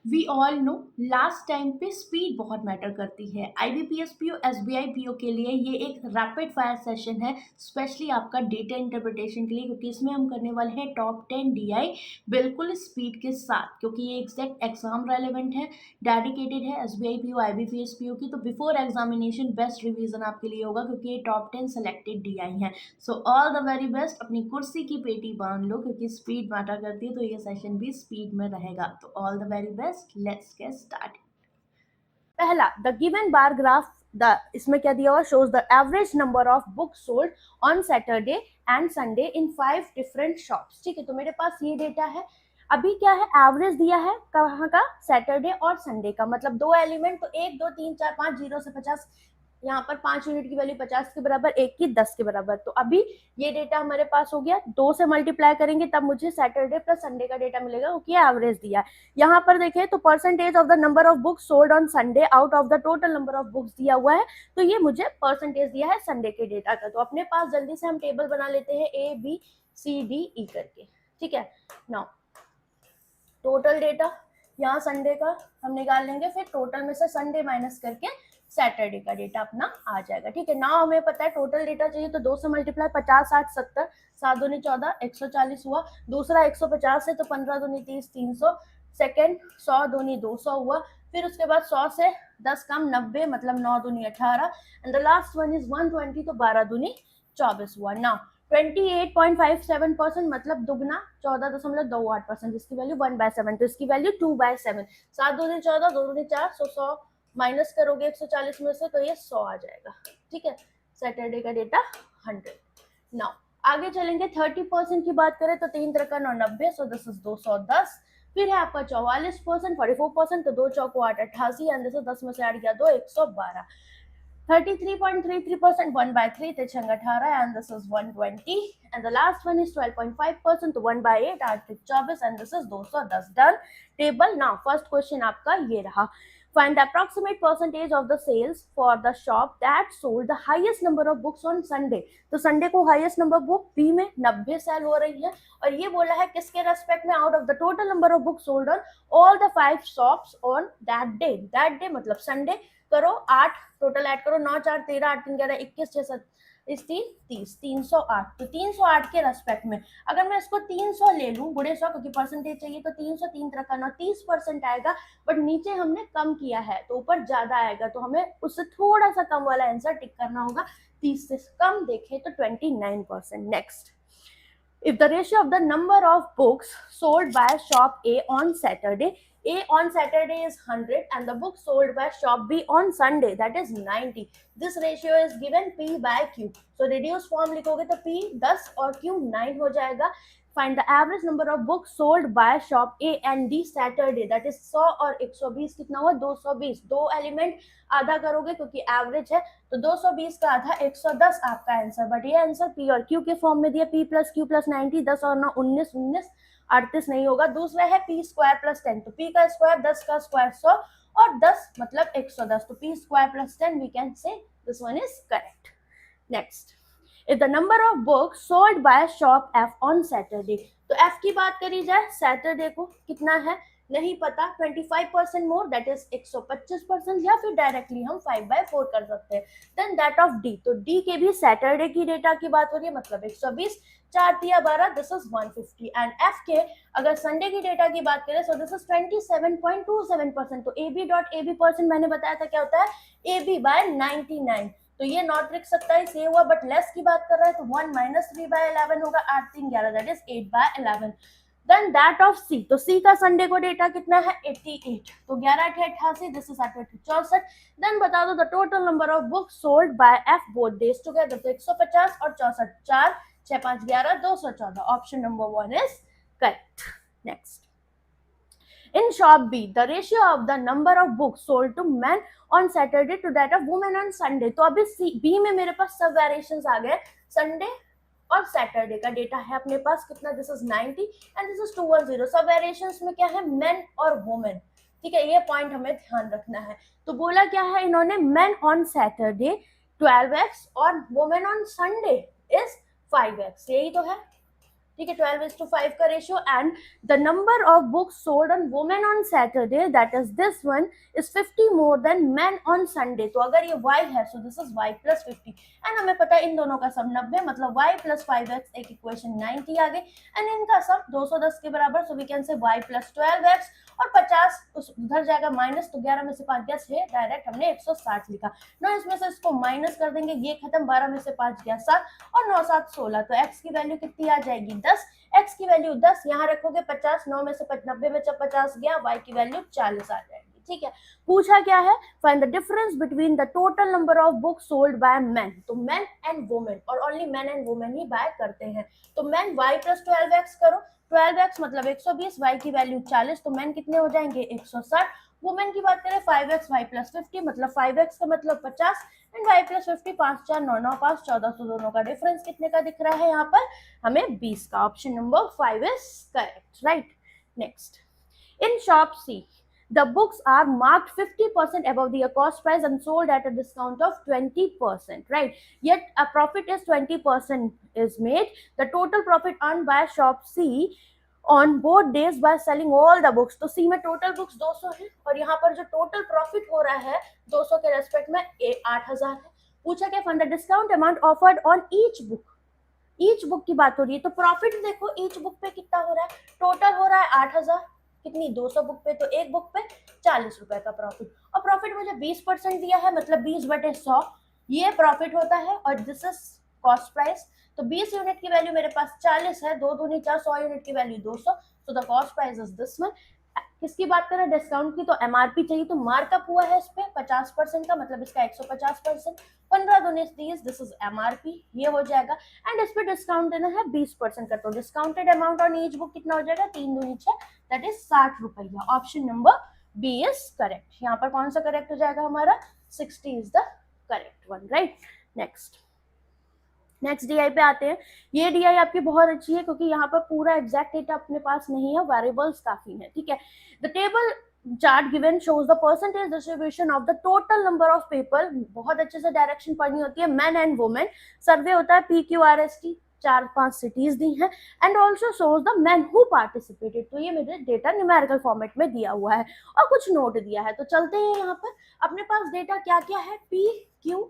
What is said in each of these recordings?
We all know last time पे speed बहुत matter करती है। आईबीपीएस पीओ एसबीआई पीओ के लिए ये एक रैपिड फायर सेशन है, स्पेशली आपका डेटा इंटरप्रिटेशन के लिए, क्योंकि इसमें हम करने वाले हैं टॉप 10 डीआई बिल्कुल स्पीड के साथ, क्योंकि ये एग्जैक्ट एग्जाम रेलेवेंट है, डेडिकेटेड है एसबीआई पीओ आईबीपीएस पीओ की। तो बिफोर एग्जामिनेशन बेस्ट रिवीजन आपके लिए होगा, क्योंकि ये टॉप 10 सेलेक्टेड डीआई है। So all the very best, अपनी कुर्सी की पेटी बांध लो, क्योंकि स्पीड मैटर करती है, तो ये सेशन भी स्पीड में रहेगा। तो all the very best, let's get start. पहला, the given bar graph, the इसमें क्या दिया हुआ, shows the average number of book sold on Saturday and Sunday in 5 different shops. ठीक है, तो मेरे पास ये डेटा है। अभी क्या है, एवरेज दिया है कहाँ का, सैटरडे और संडे का, मतलब दो एलिमेंट, तो 1 2 3 4 5, 0 से 50, यहाँ पर 5 यूनिट की वैल्यू 50 के बराबर, 1 की 10 के बराबर। तो अभी ये डेटा हमारे पास हो गया, 2 से मल्टीप्लाई करेंगे तब मुझे सैटरडे प्लस संडे का डेटा मिलेगा, क्योंकि एवरेज दिया है। यहाँ पर देखें तो percentage of the number of books sold on Sunday out of the total number of books दिया हुआ है, तो ये मुझे परसेंटेज दिया है संडे के डेटा का। तो अपने पास जल्दी से हम टेबल बना लेते हैं ए बी सी डी ई करके। ठीक है, नाउ टोटल डेटा यहाँ संडे का हम निकाल लेंगे, फिर टोटल में से संडे माइनस करके सैटरडे का डेटा अपना आ जाएगा। ठीक है, ना हमें पता है टोटल डेटा चाहिए, तो 2 से मल्टीप्लाई 50 60 70, 7 दूनी 14, 140 हुआ। दूसरा 150 है तो 15 दूनी 30, 300। सेकेंड 100 दूनी 200 हुआ। फिर उसके बाद 100 से 10 कम 90, मतलब 9 दूनी 18। And the last one is 120, तो 12 दूनी 24 हुआ। ना 28.57%, मतलब दुगना 14.28%, जिसकी वैल्यू 1/7, तो इसकी वैल्यू 2/7। 7 दूनी 14, 2 दूनी 4, 100 माइनस करोगे 140 में से, तो ये 100 आ जाएगा। ठीक है, सैटरडे का डेटा 100। नाउ आगे चलेंगे, 30% की बात करें तो 3 तरह का 90, सो दिस इज 210। फिर है आपका 44%, 44%, तो 2 चौको 8, 88, एंड दिस इज 10 में से 8 गया 2, 112। 33.33%, 1/3, ते छंग 18, and this is 120, and the last one is 12.5%, तो 1/8, 8 24, and this is 210। Done table। Now first question आपका ये रहा, find the approximate percentage of the sales for the shop that sold the highest number of books on Sunday। तो Sunday को highest number book B में 90 cell हो रही है, और ये बोला है किसके रेस्पेक्ट में, out of the total number of books sold on all the 5 shops on that day. That day मतलब संडे। करो 8 टोटल ऐड करो, 9 4 13, 8 3 11, 21 6 7 30, 308। तो 308 के रेस्पेक्ट में अगर मैं इसको 300 ले लूं, बुढ़े 100, क्योंकि परसेंटेज चाहिए, तो 303 तरह का 30% आएगा, बट नीचे हमने कम किया है तो ऊपर ज्यादा आएगा, तो हमें उससे थोड़ा सा कम वाला आंसर टिक करना होगा। 30 से कम देखें तो 29%। Next, if the ratio of the number of books sold by shop A on Saturday, A on Saturday is 100, and the book sold by shop B on Sunday, that is 90. This ratio is given P by Q. So reduce form लिखोगे तो P 10 और Q 9 हो जाएगा। Find the average number of books sold by shop A and D Saturday, that is 100 और 120 कितना हुआ, 220। दो element आधा करोगे क्योंकि एवरेज है, तो 220 का आधा 110 आपका आंसर। बट ये आंसर पी और क्यू के फॉर्म में दिया, पी प्लस क्यू प्लस 90, 10 और 9 19, 19 38 नहीं होगा। दूसरा है पी स्क्वायर प्लस 10, तो पी का स्क्वायर 10 का स्क्वायर 100 और 10 मतलब 110, तो P square plus 10 we can say this one is correct. Next, if the number of books sold by shop F on Saturday, तो F की बात करी जाए, सैटरडे को कितना है नहीं पता, 25% मोर, दैट इज 125%, या फिर डायरेक्टली हम 5/4 कर सकते हैं। देन दैट ऑफ डी, तो डी के भी सैटरडे की डेटा की बात हो रही है, मतलब 120, 4 दिया 12, दिस इज 150। एंड एफ के अगर संडे की डेटा की बात करें, सो दिस इज 27.27%। तो A B dot A B percent मैंने बताया था क्या होता है, ए बी बाय 99, तो ये नॉट लिख सकता है, ये हुआ, बट लेस की बात कर रहा है तो 1 माइनस 3/11 होगा, 8 3 11, that is 8/11। Then that of C, तो सी का संडे को डेटा कितना है 88, तो 11 8 88, दिस इज 8 64। देन बता दो the total number of books sold by F both days together, तो 150 और 64, 4 6 5 11, 214। Option number 1 is correct. Next, in shop B, the ratio of the number of books sold to men on Saturday to that of women on Sunday। तो अभी B में मेरे पास सब variations आ गए, Sunday और Saturday का डेटा है अपने पास कितना, this is 90 and this is 210। सब वेरिएशंस में क्या है, मेन और वुमेन। ठीक है, ये पॉइंट हमें ध्यान रखना है। तो बोला क्या है इन्होंने, मेन ऑन सैटरडे 12x और women on Sunday is 5x, यही तो है। ठीक है, 12:5 का ratio. And the number of books sold on women on Saturday, that is this one, is 50 more than man on Sunday. तो अगर ये y है, so this is y plus 50. And हमें पता है इन दोनों का सम 90, मतलब y प्लस 5x, एक इक्वेशन 90 आ गई. एंड इनका सम 210 के बराबर, so we can say y plus 12x, और 50 उधर जाएगा माइनस, तो 11 में से 5 गया 6, डायरेक्ट हमने 160 लिखा ना. इसमें से इसको माइनस कर देंगे, ये खत्म, 12 में से 5 गया 7, और 9 7 16. तो x की वैल्यू कितनी आ जाएगी 10. x की वैल्यू 10, यहाँ रखोगे 50, 9 में से 90 में से 50 गया, y की वैल्यू 40 आ जाएगी. ठीक है, पूछा क्या है, find the difference between the total number of books sold by men. तो मेन एंड वुमेन, और ओनली मेन एंड वुमेन ही बाय करते हैं. तो मेन y प्लस 12x करो, 12x मतलब 120, y की वैल्यू 40, तो मेन कितने हो जाएंगे 160. वुमेन की बात करें 5x y प्लस 50, मतलब 5x का मतलब 50, एंड y प्लस 50, 5 4 9 9 5 14. तो दोनों का डिफरेंस कितने का दिख रहा है यहाँ पर हमें 20 का. Option number 5 is correct, right. Next, in shop C the books are marked 50% above the cost price and sold at a discount of 20%, right? Yet a profit is 20% is made. The total profit earned by shop C on both days by selling all the books. तो C में total books 200 है, और यहाँ पर जो total profit हो रहा है 200 के रेस्पेक्ट में 8000 है. पूछा क्या, fund the discount amount offered on each book. Each book की बात हो रही है, तो प्रॉफिट देखो ईच बुक पे कितना हो रहा है, टोटल हो रहा है 8000, कितनी 200 बुक पे, तो एक बुक पे 40 रुपए का प्रॉफिट. और प्रॉफिट मुझे 20% दिया है, मतलब 20/100 ये प्रॉफिट होता है, और दिस इज कॉस्ट प्राइस. तो 20 यूनिट की वैल्यू मेरे पास 40 है, 2 दूनी 4, 100 यूनिट की value 200. So the cost price is this one. किसकी बात करें, डिस्काउंट की, तो एमआरपी चाहिए, तो मार्कअप हुआ है इस पे 50% का, मतलब इसका 150%. 15 दूनी 30, दिस इज एमआरपी, ये हो जाएगा. एंड इस पे डिस्काउंट देना है 20% का, तो discounted amount on each book कितना हो जाएगा, 3 दूनी 6, दैट इज 60 रुपया. Option number B is correct. यहाँ पर कौन सा करेक्ट हो जाएगा हमारा, 60 is the correct one, right. Next DI पे आते हैं. ये डीआई आपकी बहुत अच्छी है, क्योंकि यहाँ पर पूरा एग्जैक्ट डेटा अपने पास नहीं है, वेरिएबल्स काफी हैं. ठीक है, the table chart given shows the percentage distribution of the total number of people. बहुत अच्छे से डायरेक्शन पढ़नी होती है. मैन एंड वुमेन सर्वे होता है, PQRST, 4-5 सिटीज दी हैं. And also shows the man who participated. तो ये मेरे डेटा न्यूमेरिकल फॉर्मेट में दिया हुआ है, और कुछ नोट दिया है. तो चलते हैं, यहाँ पर अपने पास डेटा क्या क्या है, PQRST.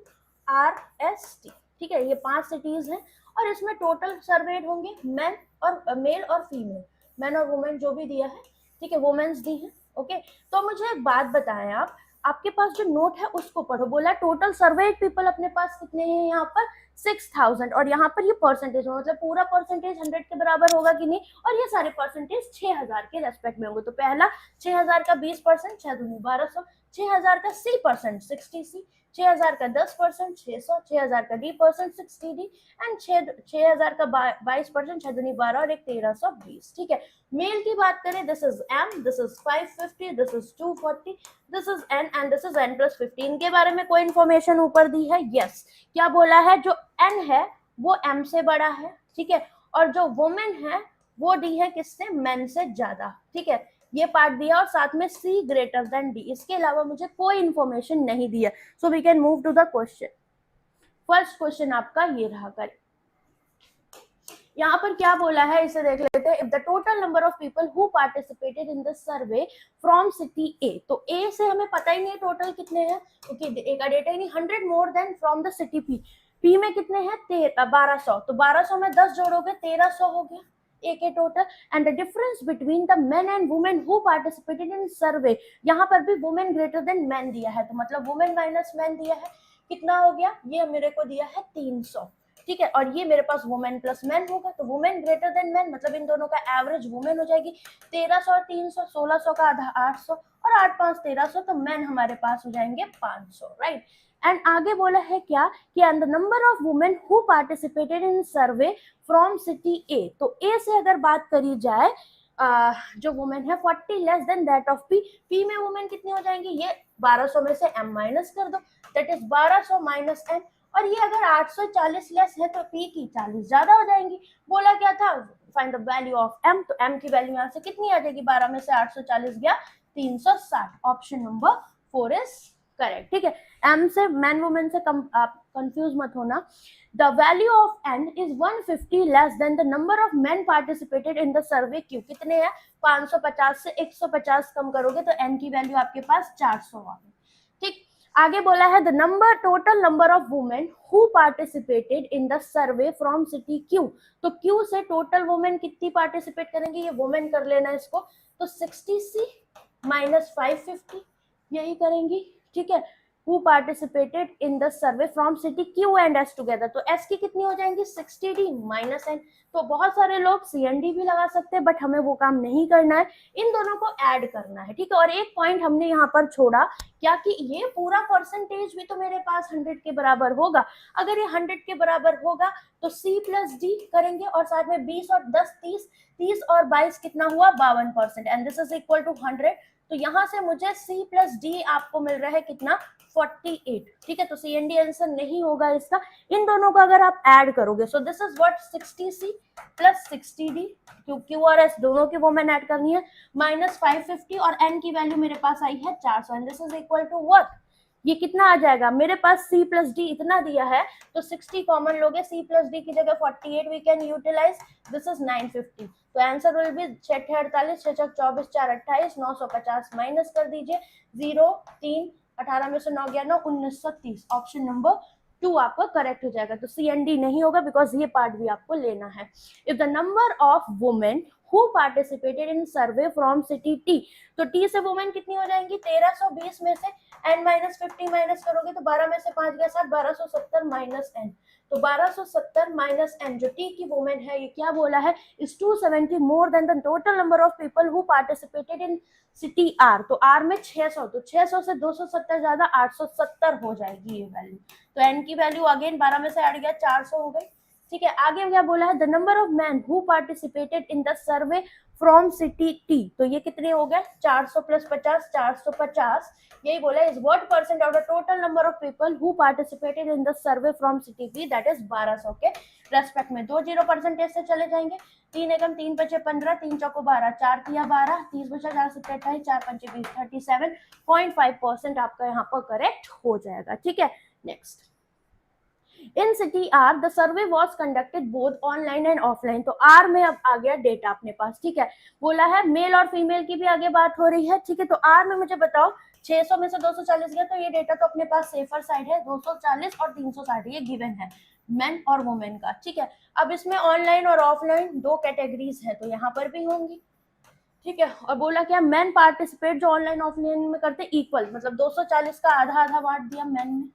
ठीक है, ये 5 सिटीज हैं, और इसमें टोटल सर्वेड होंगे मैन और मेल और फीमेल, मैन और वुमेन जो भी दिया है. ठीक है, वुमेन्स दी है. ओके, तो मुझे एक बात बताएं, आप आपके पास जो नोट है उसको पढ़ो. बोला टोटल सर्वेड पीपल अपने पास कितने हैं यहाँ पर 6000, और यहाँ पर ये परसेंटेज हो, मतलब पूरा परसेंटेज 100 के बराबर होगा कि नहीं, और ये सारे परसेंटेज 6000 के रेस्पेक्ट में होंगे. तो पहला 6000 का 20%, 6 दूनी 1200, 6000 का C% 60C, 6000 का 10% 600, 6000 का D% 60D, एंड 6000 का 22%, 6 दूनी 12, और एक 1320. ठीक है, मेल की बात करें, this is M, this is 550, this is 240, this is N, and this is N plus 15. के बारे में कोई इन्फॉर्मेशन ऊपर दी है, यस. क्या बोला है, जो N है वो M से बड़ा है. ठीक है, और जो वुमेन है वो डी है किससे, मेन से ज्यादा. ठीक है, ये पार्ट दिया, और साथ में C ग्रेटर देन D. इसके अलावा मुझे कोई इंफॉर्मेशन नहीं दिया. So we can move to the question. First question आपका ये रहा. कर यहाँ पर क्या बोला है, इसे देख लेते हैं. If the total number of people who participated in this survey from city A. तो ए से हमें पता ही नहीं टोटल कितने हैं, क्योंकि ए का डेटा ही नहीं. 100 more than from the city P. P में कितने हैं 1200, तो 1200 में 10 जोड़ोगे 1300 हो गया ए के total. And the difference between the men and women who participated in survey. यहाँ पर भी वुमेन ग्रेटर देन मैन दिया है, तो मतलब वुमेन माइनस मैन दिया है, कितना हो गया, ये मेरे को दिया है 300. ठीक है, और ये मेरे पास वुमेन प्लस मैन होगा, तो वुमेन ग्रेटर देन मैन, मतलब इन दोनों का एवरेज वुमेन हो जाएगी 1300 और 300, 1600 का आधा 800, और 8 5 1300, तो मैन हमारे पास हो जाएंगे 500, राइट. एंड आगे बोला है क्या कि and the number of women who participated in survey from city A. तो ए से अगर बात करी जाए, जो वुमेन है 40 less than that of P. P में वुमेन कितनी हो जाएंगी, ये 1200 में से m माइनस कर दो, दैट इज 1200 माइनस m. और ये अगर 840 लेस है तो पी की 40 ज्यादा हो जाएंगी. बोला क्या था, find the value of m. तो m की वैल्यू यहाँ से कितनी आ जाएगी, 12 में से 840 गया 360. Option number 4 is correct. ठीक है, m से मैन वुमेन से कम कंफ्यूज मत होना। The value of N is 150 less than the number of men participated in the survey Q. कितने हैं? 550 से 150 कम करोगे तो एन की वैल्यू आपके पास 400 आ गई। ठीक, आगे बोला है the number total number of women who participated in the survey from city Q. तो क्यू से टोटल वुमेन कितनी पार्टिसिपेट करेंगे, ये वुमेन कर लेना इसको, तो 60C माइनस 550 यही करेंगी। ठीक है, who participated in the survey from city Q and S together, तो S की कितनी हो जाएंगी 60D माइनस N। तो बहुत सारे लोग CND भी लगा सकते हैं, बट हमें वो काम नहीं करना है, इन दोनों को ऐड करना है। ठीक है, और एक पॉइंट हमने यहाँ पर छोड़ा क्या कि ये पूरा परसेंटेज भी तो मेरे पास 100 के बराबर होगा। अगर ये 100 के बराबर होगा तो C प्लस D करेंगे और साथ में 20 और 10 30 और 22 कितना हुआ 52%, and this is equal to 100। तो यहां से मुझे C प्लस D आपको मिल रहा है कितना 48। ठीक है, तो CND आंसर नहीं होगा इसका। इन दोनों को अगर आप ऐड करोगे, so this is what 60C plus 60D, Q और S दोनों की वो मैंने ऐड करनी है, माइनस 550 और N की वैल्यू मेरे पास आई है 400, and this is equal to what, ये कितना आ जाएगा मेरे पास C प्लस D इतना दिया है, तो 60 कॉमन लोगे, C प्लस D की जगह 48 we can utilize, this is 950। तो आंसर विल बी 6 48 6 24 4 28 950 माइनस कर दीजिए 0 3 18 में से 9 गया 9 1930, ऑप्शन नंबर 2 आपका करेक्ट हो जाएगा। तो CND नहीं होगा बिकॉज ये पार्ट भी आपको लेना है। If the number of women who participated in survey from city T, तो T से वुमेन कितनी हो जाएंगी 1320 में से n माइनस 50 माइनस करोगे तो 12 में से 5 गया 7 1270 माइनस n, तो 1270 माइनस n जो T की वुमेन है ये क्या बोला है is 270 more than the total number of people who participated in city R। तो R में 600, तो 600 से 270 ज्यादा 870 हो जाएगी ये वैल्यू। तो n की वैल्यू अगेन 12 में से ऐड गया 400 हो गई। ठीक है, आगे क्या बोला है the number of man who participated in the survey from city T, तो ये कितने हो गए 400 प्लस 50 450, यही बोला is what percent of the total number of people who participated in the survey from city P, that is 1200 के respect में। 2 0 percentage से चले जाएंगे, 3 एकम 3 बचे 15 3 चौको 12 4 तिया 12 30 बचा 4 7 28 4 पंचे 20 37.5% आपका यहाँ पर करेक्ट हो जाएगा। ठीक है, next in city R the survey was conducted both online and offline. तो R में अब आ गया डेटा अपने पास। ठीक है, बोला है मेल और फीमेल की भी आगे बात हो रही है। ठीक है, तो R में मुझे बताओ 600 में से 240 गया, तो ये डेटा तो अपने पास सेफर साइड है 240 और 360 ये गिवन है मेन और वुमेन का। ठीक है, अब इसमें ऑनलाइन और ऑफलाइन दो कैटेगरीज है, तो यहाँ पर भी होंगी। ठीक है, और बोला क्या मेन पार्टिसिपेट जो ऑनलाइन ऑफलाइन में करते इक्वल, मतलब 240 का आधा आधा बांट दिया मेन में।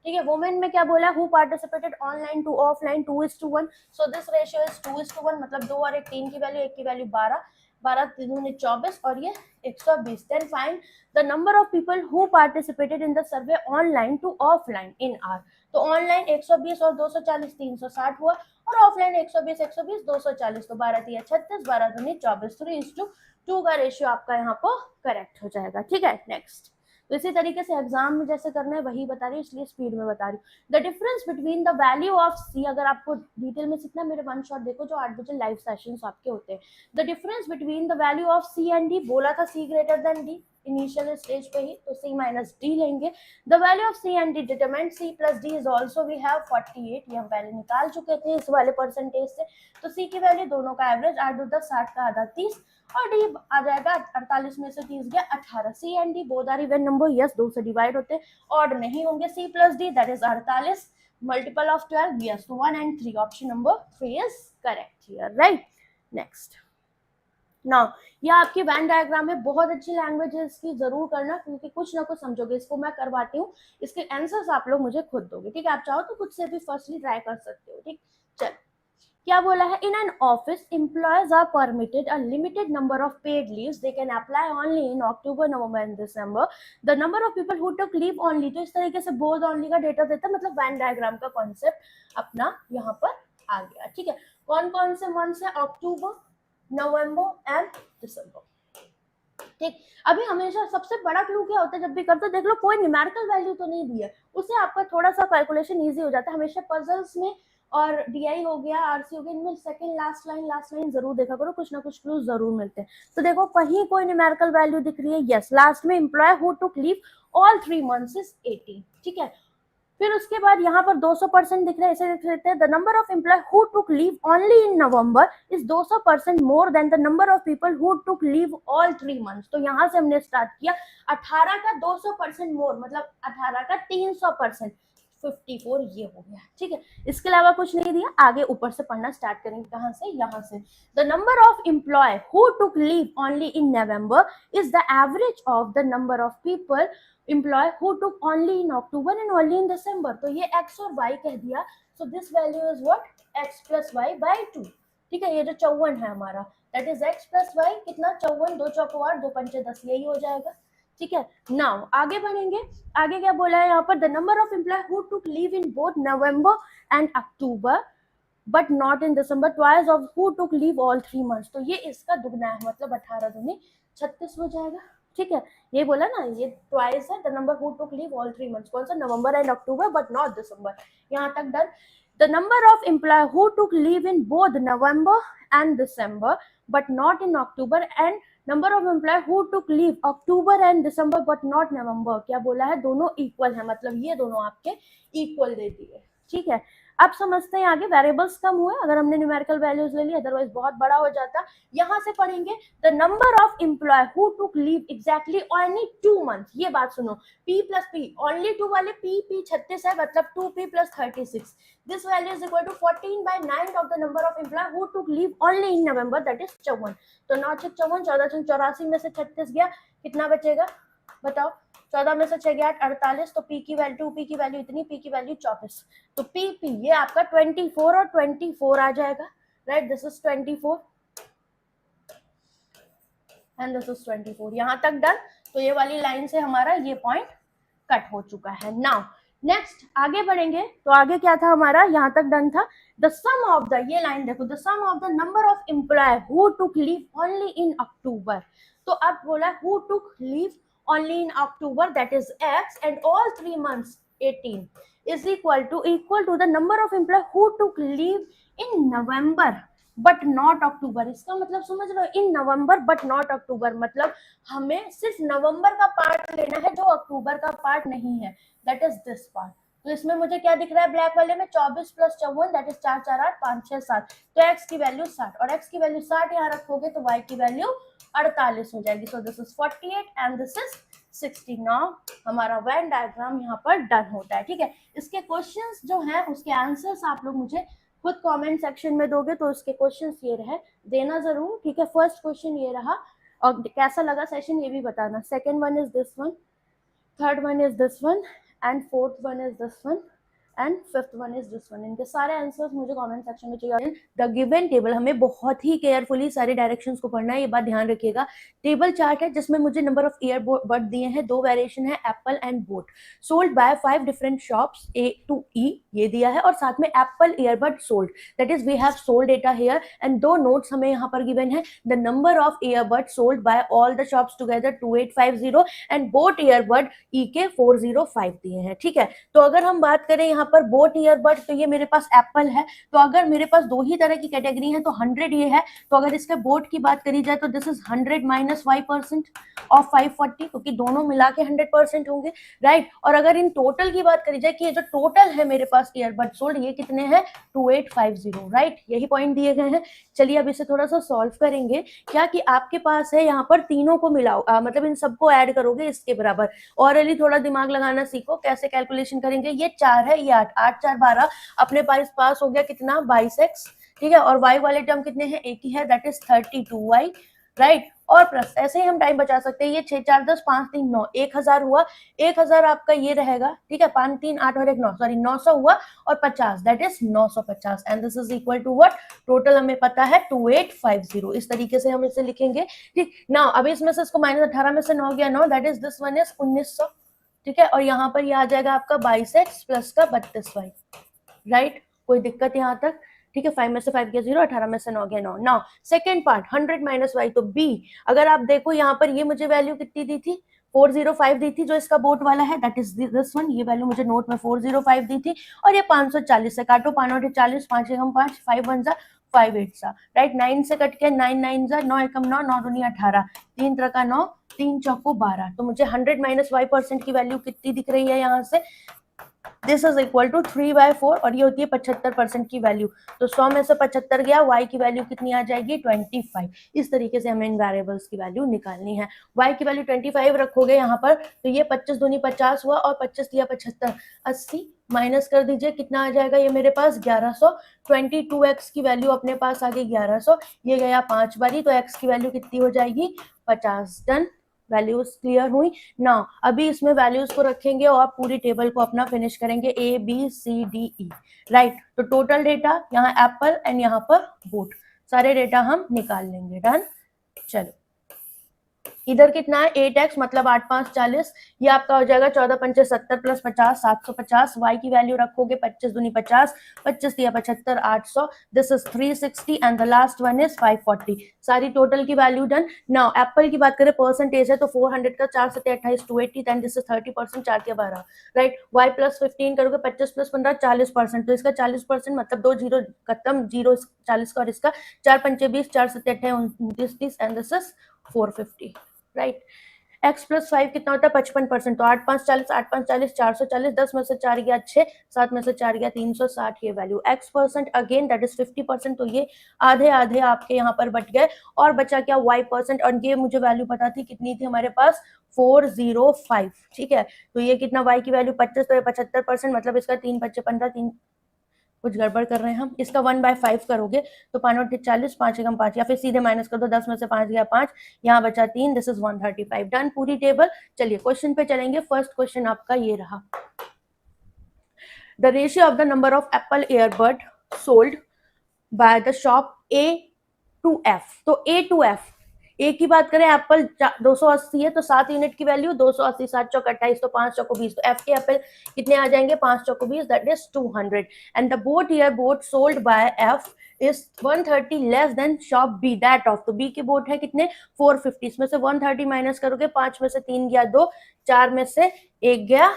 ठीक है, वुमेन में क्या बोला who participated online to offline 2:1, so this ratio is 2:1, मतलब 2 और 1 3 की वैल्यू, 1 की वैल्यू 12 12 3 24 और ये 120। Then find the number of people who participated in the survey online to offline in R। तो ऑनलाइन 120 और 240 360 हुआ, और ऑफलाइन 120 120 240, तो 12 3 36 12 दूनी 24, 3:2 का रेशियो आपका यहाँ पर करेक्ट हो जाएगा। ठीक है, नेक्स्ट तो इसी तरीके से एग्जाम में जैसे करना है वही बता रही हूँ, इसलिए स्पीड में बता रही हूँ। The difference between the value of C, अगर आपको डिटेल में सीखना मेरे वन शॉट देखो जो 8 बजे लाइव सेशंस आपके होते हैं। The difference between the value of C and D, बोला था C greater than D initial stage पे ही, तो C माइनस D लेंगे। The value of C and D determined C plus D is also we have 48, ये हम पहले निकाल चुके थे इस वाले परसेंटेज से। तो C की वैल्यू दोनों का एवरेज 8 2 10 60 का आधा 30, और D आ जाएगा 48 में से 30 गया 18। C and D both are even number, yes 2 से डिवाइड होते हैं, ऑड नहीं होंगे। C plus D that is 48 multiple of 12, yes तो 1 and 3, option number 3 is correct here, right. Next now ये आपकी वैन डायग्राम है, बहुत अच्छी लैंग्वेज है इसकी, जरूर करना क्योंकि कुछ ना कुछ समझोगे। इसको मैं करवाती हूँ, इसके आंसर्स आप लोग मुझे खुद दोगे। ठीक है, आप चाहो तो खुद से भी फर्स्टली ट्राई कर सकते हो। ठीक, चल क्या बोला है in an office employees are permitted a limited number of paid leaves, they can apply only in October November and December. The number of people who took leave only, तो इस तरीके से बोथ ओनली का data देता है, मतलब Venn diagram का concept अपना यहाँ पर आ गया। ठीक है, कौन कौन से मंथ्स है अक्टूबर नवंबर एंड दिसंबर। ठीक, अभी हमेशा सबसे बड़ा क्लू क्या होता है जब भी करते देख लो कोई न्यूमेरिकल वैल्यू तो नहीं दी है, उससे आपका थोड़ा सा कैलकुलेशन इजी हो जाता है। हमेशा पजल्स में और DI हो गया RC हो गया, इनमें सेकंड लास्ट लाइन जरूर देखा करो, कुछ ना कुछ क्लू जरूर मिलते हैं। तो देखो कहीं कोई न्यूमेरिकल वैल्यू दिख रही है, यस लास्ट में employee who took leave all 3 months is 18। ठीक है, फिर उसके बाद यहाँ पर 200% दिख रहा है, इसे लिख लेते हैं the number of employ who took leave only in November is 200% more than the number of people who took leave all 3 months. तो यहाँ से हमने स्टार्ट किया 18 का 200% मोर, मतलब 18 का 300%, 54 ये हो गया। ठीक है, इसके अलावा कुछ नहीं दिया, आगे ऊपर से पढ़ना स्टार्ट करेंगे। कहाँ से? यहाँ से। The number of employ who took leave only in November is the average of the number of people employee who took only in October and only in December। तो ये x और y कह दिया, so this value is what? x plus y by 2। ठीक है, ये जो 54 है हमारा, that is x plus y कितना? 54, 2 चौको 8, 2 पंचे 10, यही हो जाएगा। ठीक है, नाउ आगे बढ़ेंगे। आगे क्या बोला है यहाँ पर? The number of employ who took leave in both November and October but not in December twice of who took leave all 3 months. तो ये इसका दुगना है, मतलब 18 दूनी 36 हो जाएगा। ठीक है, ये बोला ना, ये ट्वाइस है the number who took leave all 3 months. कौन सा? November and October but not December. यहाँ तक done. The number of employ who took leave in both November and December but not in October and number of employ who took leave October and December but not November. क्या बोला है? दोनों equal है, मतलब ये दोनों आपके equal दे दिए। ठीक है, अब समझते हैं आगे। वेरिएबल्स कम हुए अगर हमने न्यूमेरिकल वैल्यूज ले ली, अदरवाइज बहुत बड़ा हो जाता। यहाँ से पढ़ेंगे the number of employ who took leave exactly only 2 months. ये बात सुनो, p प्लस p ओनली 2 वाले p 36 है, मतलब 2p plus 36। This value is equal to 14/9 of the number of employ who took leave only in November, that is 54। तो 9 6 54, 14 6 84 में से 36 गया, कितना बचेगा बताओ? 14 में से 6 गया 48। तो p की वैल्यू, 2p की वैल्यू इतनी, p की वैल्यू 24। तो p ये आपका 24 और 24 आ जाएगा, right? This is 24 and this is 24। यहाँ तक डन। तो ये वाली लाइन से हमारा ये पॉइंट कट हो चुका है। नाउ नेक्स्ट आगे बढ़ेंगे। तो आगे क्या था हमारा? यहाँ तक डन था। द सम ऑफ द, ये लाइन देखो, the sum of the number of employ who took leave only in October. तो अब बोला who took leave only in October, that is x, and all 3 months 18 is equal to the number of employees who took leave in November but not October। इसका मतलब समझ लो, in November but not October, मतलब हमें सिर्फ नवंबर का part लेना है जो अक्टूबर का पार्ट नहीं है, that is this part। तो इसमें मुझे क्या दिख रहा है ब्लैक वाले में? 24 प्लस 54, दैट इज 4 4 8 5 6 7। तो x की वैल्यू 60 और x की वैल्यू 60 यहाँ रखोगे तो y की वैल्यू 48 हो जाएगी। So this is 48 and this is 60। Now हमारा वेन डायग्राम यहाँ पर डन होता है। ठीक है, इसके क्वेश्चंस जो हैं उसके आंसर्स आप लोग मुझे खुद कमेंट सेक्शन में दोगे, तो उसके क्वेश्चंस ये रहे, देना जरूर। ठीक है, फर्स्ट क्वेश्चन ये रहा, और कैसा लगा सेशन ये भी बताना। Second one is this one, third one is this one, and fourth one is this one, and fifth one is this one. इनके सारे आंसर्स मुझे कमेंट सेक्शन में चाहिए। द गिवन टेबल, हमें बहुत ही केयरफुली सारे डायरेक्शंस को पढ़ना है, ये बात ध्यान रखिएगा। टेबल चार्ट है जिसमें मुझे नंबर ऑफ ईयरबड दिए हैं, 2 वेरिएशन है, Apple and boAt, sold by 5 different shops A to E ये दिया है, और साथ में Apple earbud sold, that is we have sold data here, and 2 notes हमें यहाँ पर गिवन है। The number of earbud sold by all the shops together 2850, and boAt earbud E के 405 दिए हैं। ठीक है, तो अगर हम बात करें यहाँ पर बोट ईयरबड, तो ये मेरे पास एप्पल है, तो अगर मेरे पास 2 ही तरह की कैटेगरी है तो 100 ये है, तो अगर इसके बोट की बात करी जाए तो दिस इज 100 माइनस 5% ऑफ 540, क्योंकि दोनों मिला के 100% होंगे, राइट। और अगर इन टोटल की बात करी जाए कि ये जो टोटल है मेरे पास ईयरबड सोल्ड, ये कितने हैं? 2850, राइट। यही पॉइंट दिए गए हैं। चलिए अब इसे थोड़ा सा सॉल्व करेंगे। क्या कि आपके पास है यहाँ पर तीनों को मिलाओ, मतलब इन सबको ऐड करोगे इसके बराबर। ऑरली थोड़ा दिमाग लगाना सीखो, कैसे कैलकुलेशन करेंगे। ये 4 है, ये 8, 8 4 12, अपने पास हो गया कितना? 22x। ठीक है, और y वाले टर्म कितने हैं? एक ही है, दैट इज 32y, राइट। और प्लस ऐसे ही हम टाइम बचा सकते हैं। ये 6 4 10 5 3 9, 1000 हुआ। 1000 आपका ये रहेगा, ठीक है, 5 3 8 और 1 9, सॉरी 900 हुआ, और 50, that is 950, and this is equal to what? Total हमें पता है 2850। इस तरीके से हम इसे लिखेंगे। ठीक ना, अभी इसमें से इसको -18 में से 9 गया 9, that is this one is 1900। ठीक है, और यहाँ पर ये आ जाएगा आपका 22x प्लस का 32y, राइट। कोई दिक्कत यहाँ तक? ठीक है, 5 में से 5 गया 0, 18 में से 9 गया 9। Now second part 100 minus y, तो b, अगर आप देखो यहाँ पर ये मुझे वैल्यू कितनी दी थी? 405 दी थी, जो इसका बोट वाला है, दैट इज दिस वन। ये वैल्यू मुझे नोट में 405 दी थी, और ये 540 से काटो, 5 8 40, 5 1 5, 5 1 5 8 सा, राइट। 9 से कट के 9 9 9 1 9, 9 2 18, 3 3 का 9, 3 चौको 12। तो मुझे 100 माइनस y% की वैल्यू कितनी दिख रही है यहाँ से? दिस इज इक्वल टू 3/4 और ये होती है 75% की वैल्यू। तो 100 में से 75 गया, y की वैल्यू कितनी आ जाएगी 25। इस तरीके से हमें इन वेरिएबल्स की वैल्यू निकालनी है। y की वैल्यू 25 रखोगे यहाँ पर, तो ये 25 दूनी 50 हुआ और 25 दिया 75, 80 माइनस कर दीजिए, कितना आ जाएगा ये मेरे पास 1100। 22x की वैल्यू अपने पास आ गई 1100, ये गया 5 बारी, तो x की वैल्यू कितनी हो जाएगी 50। डन, वैल्यूज क्लियर हुई ना। अभी इसमें वैल्यूज को रखेंगे और पूरी टेबल को अपना फिनिश करेंगे, A B C D E, right. तो टोटल डेटा यहाँ एप्पल एंड यहाँ पर बोट, सारे डेटा हम निकाल लेंगे। डन, चलो इधर कितना है 8x मतलब 8 5 40, ये आपका हो जाएगा 14 पंचे 70 प्लस 50 750। y की वैल्यू रखोगे 25 दूनी 50, 25 दिया 75 800, this is 360 and the last one is 540। सारी टोटल की वैल्यू डन। नाउ एप्पल की बात करें परसेंटेज है तो 400 का 4 7 28 280 एंड दिस इज 30%, 4 के 12, राइट। y प्लस 15 करोगे 25 प्लस 15 40%, तो इसका 40% मतलब 2 जीरो खत्म, जीरो 40 का और इसका 4 पंचे 20 4 7 28 29 30 and this is 450, right. x plus 5 कितना होता है 55%, तो 8 5 40 8 5 40 440, 10 में से 4 गया 6, 7 में से 4 गया 360, ये value x% again that is 50%, तो ये आधे आधे आपके यहाँ पर बट गए और बचा क्या y%, और ये मुझे वैल्यू पता थी कितनी थी हमारे पास 405, ठीक है। तो ये कितना y की वैल्यू 25, तो ये 75%, मतलब इसका 3 बच्चे 15, 3 कुछ गड़बड़ कर रहे हैं हम, इसका 1/5 करोगे तो 5 40 5 एकम 5, या फिर सीधे माइनस कर दो, 10 में से 5 गया 5, यहाँ बचा 3, दिस इज 135। डन, पूरी टेबल। चलिए क्वेश्चन पे चलेंगे। फर्स्ट क्वेश्चन आपका ये रहा, the ratio of the number of Apple earbud sold by the shop A to F। तो A to F, ए की बात करें एप्पल 280 है तो 7 यूनिट की वैल्यू 280, 7 चौक 28, तो 5 चौको 20, तो एफ के एप्पल कितने आ जाएंगे 5 चौको 20, that is 200। And the boAt earbud sold by F is 130 less than shop B that of. तो बी के बोट है कितने 450, इसमें से 130 माइनस करोगे, 5 में से 3 गया 2, 4 में से 1 गया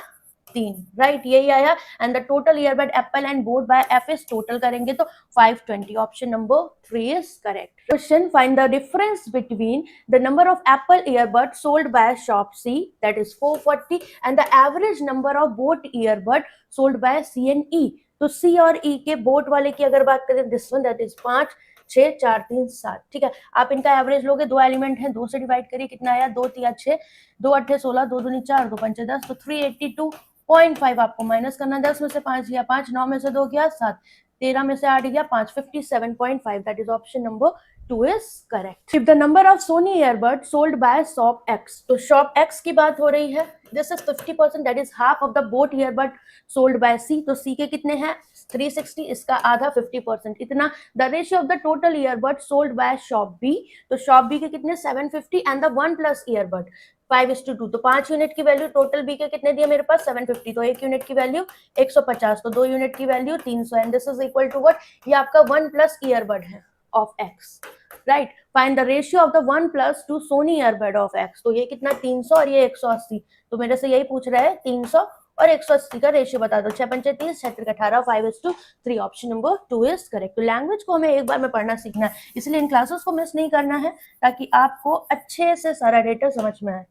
3, राइट, यही आया। And the total earbud Apple and boat by F is, total करेंगे तो 520, option number 3 is correct. Question, find the difference between the number of Apple earbud sold by shop C that is 440 and the average number of boat earbud sold by C and E. तो C और ई के boat वाले की अगर बात करें, this one that is 5 6 4 3 7, ठीक है। आप इनका एवरेज लोगे, दो एलिमेंट है, 2 से डिवाइड करिए, कितना आया 2 3 6, 2 8 16, 2 दूनी 4, 2 पंचे 10, तो 382.5 आपको माइनस करना, 10 में से 5 गया 5, 9 में से 2 गया 7, 13 में से 8 गया 5, 57.5, that is option number 2 is correct. If the number of Sony earbud sold by shop X, तो shop X की बात हो रही है, this is 50%, that is half of the boat earbud sold by C, तो C के कितने हैं 360, इसका आधा 50%, इतना। the ratio of the total earbud sold by shop B, तो shop B के कितने 750 and the 1 plus earbud 5:2, तो 5 यूनिट की वैल्यू टोटल बी के कितने दिए मेरे पास 750, तो 1 यूनिट की वैल्यू 150, तो 2 यूनिट की value 300, and this is equal to what, ये आपका 1 प्लस ईयरबड है of X, right. Find the ratio of the 1 plus two Sony earbud of X, तो ये कितना 300 और ये 180, तो मेरे से यही पूछ रहा है 300 और 180 का रेशियो बता दो, 6 पंचे 30, 6 18, 5:3, ऑप्शन नंबर 2 इज करेक्ट। तो लैंग्वेज को हमें एक बार में पढ़ना सीखना है, इसलिए इन क्लासेस को मिस नहीं करना है ताकि आपको अच्छे से सारा डेटा समझ में आए।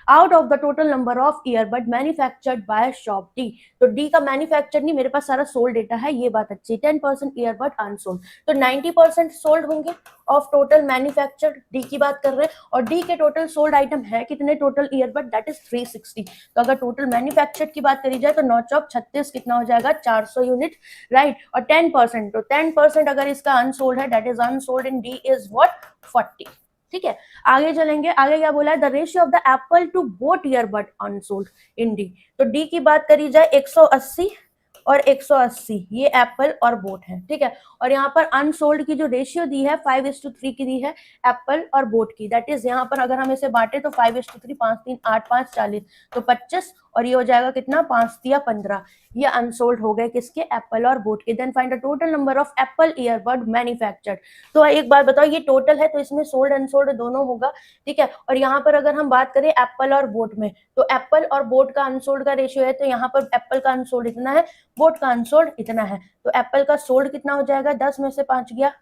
Out of the total number of earbud manufactured by shop D, तो डी का मैन्युफैक्चर नहीं, मेरे पास सारा सोल्ड डेटा है, ये बात अच्छी। 10% ईयरबड अनसोल्ड, तो 90% सोल्ड होंगे ऑफ टोटल मैन्युफैक्चर्ड, डी की बात कर रहे हैं, और डी के टोटल सोल्ड आइटम है कितने टोटल ईयरबड, दैट इज 360। तो अगर टोटल मैन्युफैक्चर्ड की बात करी जाए तो 9 चौक 36, कितना हो जाएगा 400 यूनिट, राइट। और 10%, तो 10% अगर इसका अनसोल्ड है, that is unsold in D is what 40, ठीक है। आगे चलेंगे, आगे क्या बोला है, the ratio of the Apple to boAt earbud unsold in D, तो डी की बात करी जाए 180 और 180, ये एप्पल और बोट है, ठीक है। और यहाँ पर अनसोल्ड की जो रेशियो दी है 5:3 की दी है एप्पल और बोट की, दैट इज यहाँ पर अगर हम इसे बांटे तो 5:3, 5 3 8 5 40, तो 25, और ये हो जाएगा कितना 5 या 15, ये अनसोल्ड हो गए किसके एप्पल और बोट के। Then find the total number of Apple earbud manufactured, तो एक बार बताओ ये टोटल है तो इसमें सोल्ड अनसोल्ड दोनों होगा, ठीक है। और यहाँ पर अगर हम बात करें एप्पल और बोट में, तो एप्पल और बोट का अनसोल्ड का रेशियो है, तो यहाँ पर एप्पल का अनसोल्ड इतना है, बोट का अनसोल्ड इतना है, तो एप्पल का सोल्ड कितना हो जाएगा 10 में से 5 गया,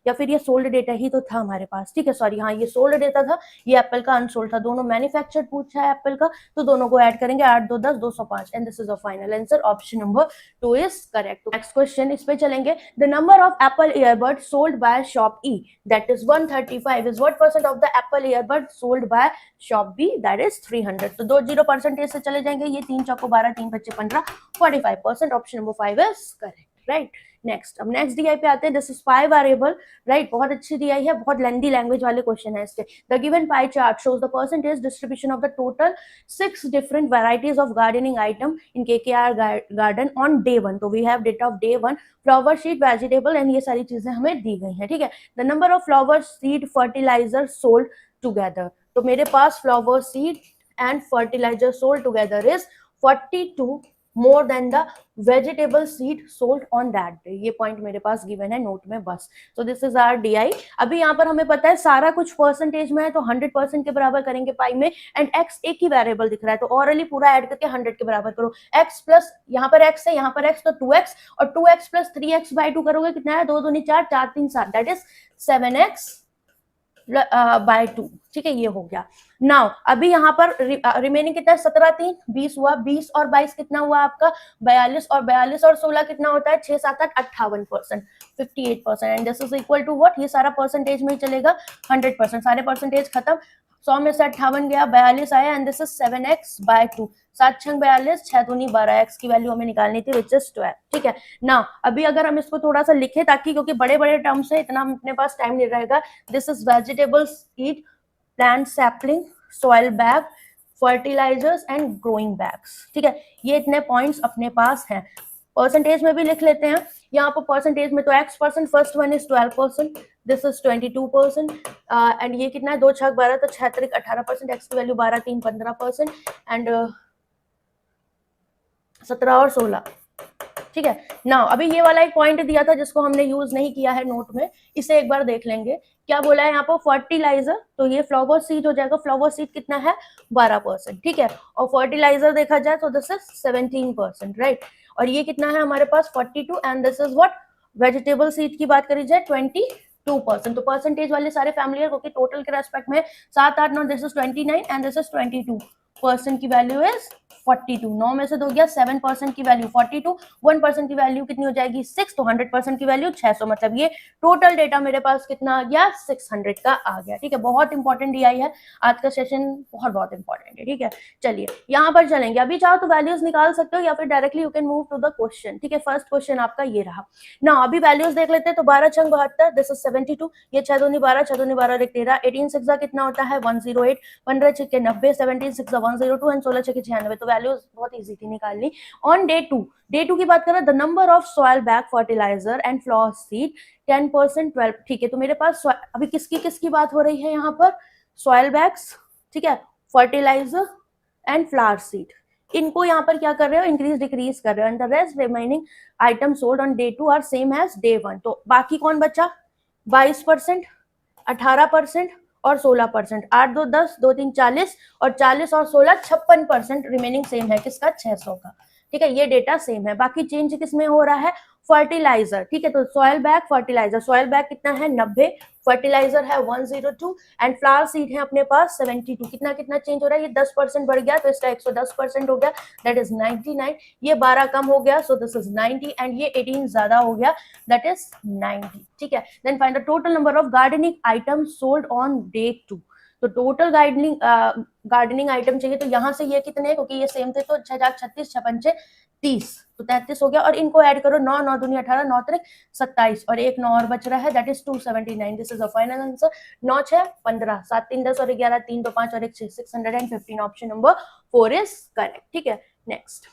या फिर ये सोल्ड डेटा ही तो था हमारे पास, ठीक है, सॉरी, हाँ ये सोल्ड डेटा था, ये एप्पल का अनसोल्ड था, दोनों मैन्युफैक्चर्ड पूछा है एप्पल का, तो दोनों को ऐड करेंगे, 8 2 10 205, and this is a final answer, option number 2 is correct. Next question इस पे चलेंगे, the number of Apple earbud sold by shop E that is 135 is what percent of the Apple earbud sold by shop B that is 300, तो 2 0 percentage से चले जाएंगे, ये 3 चौको 12 3 25 15 45%, option number 5 is correct, right. Next, अब next DI पे आते हैं, this is 5 variable, right, बहुत अच्छी डीआई है, बहुत लेंथी लैंग्वेज वाले क्वेश्चन है इसके। The given pie chart shows the percentage distribution of the total 6 different varieties of gardening item in KKR garden on day 1, तो we have data of day 1, flower seed, vegetable and ये सारी चीजें हमें दी गई हैं, ठीक है। The number of flower seed fertilizer sold together, तो मेरे पास flower seed and fertilizer sold together is 42 more than the vegetable seed sold on that day, ये पॉइंट मेरे पास गिवन है नोट में बस। so this is our DI। अभी यहाँ पर हमें पता है सारा कुछ परसेंटेज में है, तो 100% के बराबर करेंगे पाई में, एंड x एक ही वेरिएबल दिख रहा है, तो ऑरली पूरा ऐड करके 100 के बराबर करो, x प्लस यहाँ पर x है, यहाँ पर x तो 2x, और 2x प्लस 3x बाई 2 करोगे, कितना है, 2 दूनी 4 4 3 7, दैट इज 7x बाय 2, ठीक है, ये हो गया। नाउ अभी यहाँ पर रिमेनिंग कितना है, 17 3 20 हुआ, 20 और 22 कितना हुआ आपका 42, और 42 और 16 कितना होता है 6 7 8 58%, 58%, and this is equal to what, ये सारा परसेंटेज में ही चलेगा 100%, सारे परसेंटेज खत्म, 100 में से 58 गया, 42 आया, and this is 7x bye 2, 7 6 42, 6 दूनी 12, x की वैल्यू हमें निकालनी थी विच इज 12, ठीक है ना। अभी अगर हम इसको थोड़ा सा लिखे, ताकि क्योंकि बड़े बड़े टर्म्स है, इतना अपने पास टाइम नहीं रहेगा, this is vegetable seed, plant sapling, soil bag, fertilizers and growing bags, ठीक है, ये इतने पॉइंट्स अपने पास हैं। परसेंटेज में भी लिख लेते हैं, यहाँ पर परसेंटेज में तो x%, first one is 12%, this is 22%, and ये कितना है 2 6 12, तो 6 3 18%, x की वैल्यू 12 3 15%, एंड 17 और 16, ठीक है ना। अभी ये वाला एक पॉइंट दिया था जिसको हमने यूज नहीं किया है नोट में, इसे एक बार देख लेंगे, क्या बोला है यहाँ पर, फर्टिलाइजर, तो ये फ्लावर सीड हो जाएगा, फ्लावर सीड कितना है 12%, ठीक है, और फर्टिलाइजर देखा जाए तो दिस इज 17%, राइट, और ये कितना है हमारे पास 42, and this is what, vegetable seed की बात करी जाए 22%, तो परसेंटेज वाले सारे फैमिली है, क्योंकि टोटल के रेस्पेक्ट में 7 8 9, this is 29 and this is 22% की वैल्यू इज 42, 9 में से 2 गया, 7% की वैल्यू 42, 1% की वैल्यू कितनी हो जाएगी 6, तो 100% की वैल्यू 600, मतलब ये टोटल डेटा मेरे पास कितना आ गया 600 का आ गया, ठीक है। बहुत इंपॉर्टेंट DI है आज का सेशन, बहुत इंपॉर्टेंट है, ठीक है। चलिए यहाँ पर चलेंगे, अभी चाहो तो वैल्यूज निकाल सकते हो या फिर directly you can move to the question, ठीक है। फर्स्ट क्वेश्चन आपका ये रहा ना, अभी वैल्यूज देख लेते हैं, तो 12 6 72, दिस इज 72, ये 6 दूनी 12, 6 दूनी 12 13, 18 6 कितना होता है 108, 15 6 90, 17 6 102, एंड 16 6 96, तो वैल्यूज बहुत इजी थी निकालनी। ऑन डे 2 की बात करें, the number of soil bag, fertilizer and flower seed 10% 12, ठीक है, तो मेरे पास अभी किसकी बात हो रही है यहाँ पर, सॉइल बैग्स, ठीक है, फर्टिलाइजर एंड फ्लावर सीड, इनको यहाँ पर क्या कर रहे हो, इंक्रीज डिक्रीज कर रहे हो, and the rest remaining item sold on day 2 are same as day 1, तो बाकी कौन बचा 22%, 18% और 16%, 8 2 10, 2 3 40, और 40 और 16 56%, रिमेनिंग सेम है किसका 600 का, ठीक है, ये डेटा सेम है। बाकी चेंज किसमें हो रहा है, फर्टिलाइजर, ठीक है, तो soil bag fertilizer, soil bag कितना है 90, फर्टिलाइजर है 102, एंड फ्लावर सीड है अपने पास 72, कितना चेंज हो रहा है, ये 10% बढ़ गया, तो इसका 110% हो गया, दैट इज 99, ये 12 कम हो गया, सो दिस इज 90, एंड ये 18 ज्यादा हो गया, दैट इज 90, ठीक है। Then find the total number of gardening item sold on day 2, तो टोटल गार्डनिंग आइटम चाहिए, तो यहाँ से ये कितने, क्योंकि ये सेम थे, तो 6 4 36 6 5 30, तो 33 हो गया, और इनको ऐड करो 9 9 दूनी 18, 9 3 27, और एक 9 और बच रहा है, that is 279, this is a final answer. 9 6 15, 7 3 10 और 11 3 2 5 और 1 6, 615, ऑप्शन नंबर 4 इज करेक्ट, ठीक है। नेक्स्ट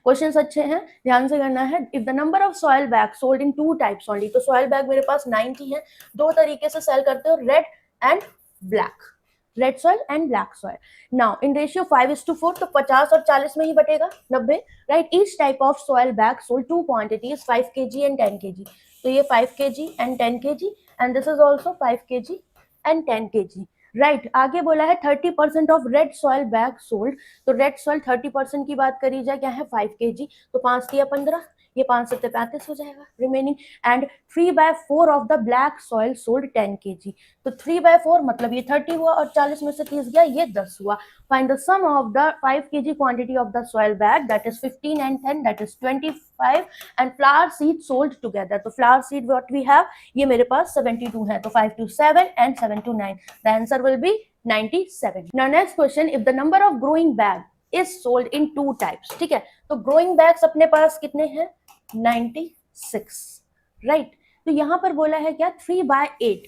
क्वेश्चंस अच्छे हैं, ध्यान से करना है। If the number of soil bag sold in 2 types only, तो सॉइल बैग मेरे पास 90 है, 2 तरीके से सेल करते हो, red and black, red soil and black soil. Now in ratio 5:4, तो 50 और 40 में ही बटेगा 90, right. Each type of soil bag sold 2 quantities 5 kg and 10 kg, तो ये 5 kg and 10 kg, and this is also 5 kg and 10 kg, right. आगे बोला है 30% of red soil bag sold, तो red soil 30% की बात करी जाए क्या है 5 kg, तो 5 दिया 15, ये 5 7 35 हो जाएगा remaining. And 3/4 of the black soil sold 10 kg, तो 3/4 मतलब ये 30 हुआ और 40 में से 30 गया, ये 10 हुआ। Find the sum of the 5 kg quantity of the soil bag, that is 15 and 10, that is 25, and flower seed sold together. तो flower seed what we have, ये मेरे पास 72 है, तो 5 to 7 and 7 to 9, the answer will be 97. Now next question, if the number of growing bag is sold in 2 types, ठीक है, तो growing bags अपने पास कितने हैं, 96, राइट। तो यहां पर बोला है क्या, 3/8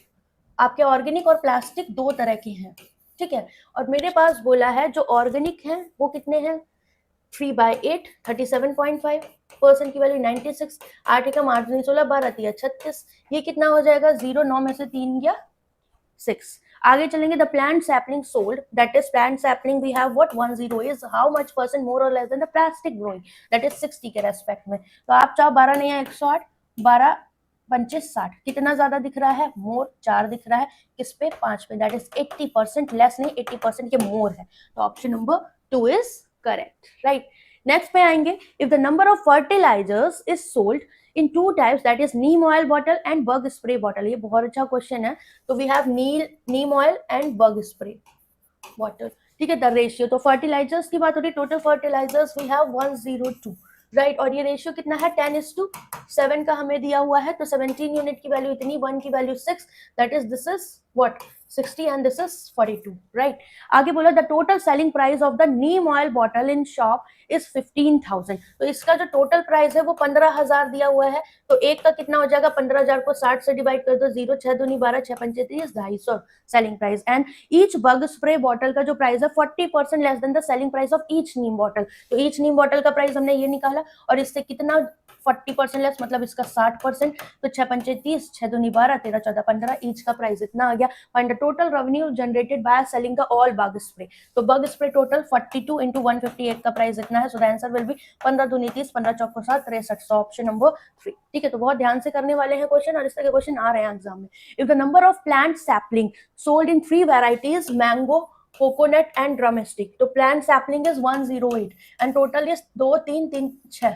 आपके ऑर्गेनिक और प्लास्टिक दो तरह के हैं, ठीक है, और मेरे पास बोला है जो ऑर्गेनिक है वो कितने हैं, 3/8 37.5% की वैल्यू 96, 8 का मार्जिन 16, 12 3 36, ये कितना हो जाएगा 0, 9 में से 3 गया 6। आगे चलेंगे, the plant sapling sold, that is plant sapling we have what 10 is how much percent more और less than the plastic growing, that is 60 के रेस्पेक्ट में। तो आप चाहो 12 नहीं है 108, 12 25 60, कितना ज्यादा दिख रहा है, मोर 4 दिख रहा है, किस पे, 5 पे, दैट इज 80% लेस नहीं 80% के मोर है, तो option number 2 is correct, right. Next पे आएंगे, if the number of fertilizers is sold in 2 types, that is neem oil bottle and bug spray bottle, ये बहुत अच्छा क्वेश्चन है, तो we have neem oil and bug spray bottle, ठीक है। The ratio, तो फर्टिलाइजर्स की बात हो रही, total fertilizers we have 102, right, और ये रेशियो कितना है 10:7 का हमें दिया हुआ है, तो 17 यूनिट की वैल्यू इतनी, 1 की value 6, that is this is what 60 and this is 42, right. आगे बोला the total selling price of the Neem oil bottle in shop is 15,000, तो इसका जो टोटल प्राइस है वो 15,000 दिया हुआ है, तो एक का कितना हो जाएगा, 15,000 को 60 से डिवाइड कर दो, 0 6 दूनी 12 6 पंचे 30, 250 selling price. And each bug spray bottle का जो प्राइस है 40% less than the selling price of each Neem bottle, तो ईच नीम बॉटल का प्राइस हमने ये निकाला, और इससे कितना 40% लेस मतलब इसका 60%, तो 6 पंचे 30, 6 दूनी 12 13 14 15, ईच का प्राइस इतना आ गया। Find the total revenue generated by selling the all bug spray, तो बग स्प्रे टोटल 42 into 158 का प्राइस इतना है, so the answer will be 15 दूनी 30, 15 चौको 7 63, सो ऑप्शन नंबर 3, ठीक है। तो बहुत ध्यान से करने वाले हैं क्वेश्चन, और इस तरह के क्वेश्चन आ रहे हैं एग्जाम में। If the number of plant sapling sold in 3 varieties, mango, coconut and drumstick, तो plant sapling is 108 and total is 2 3 3 6,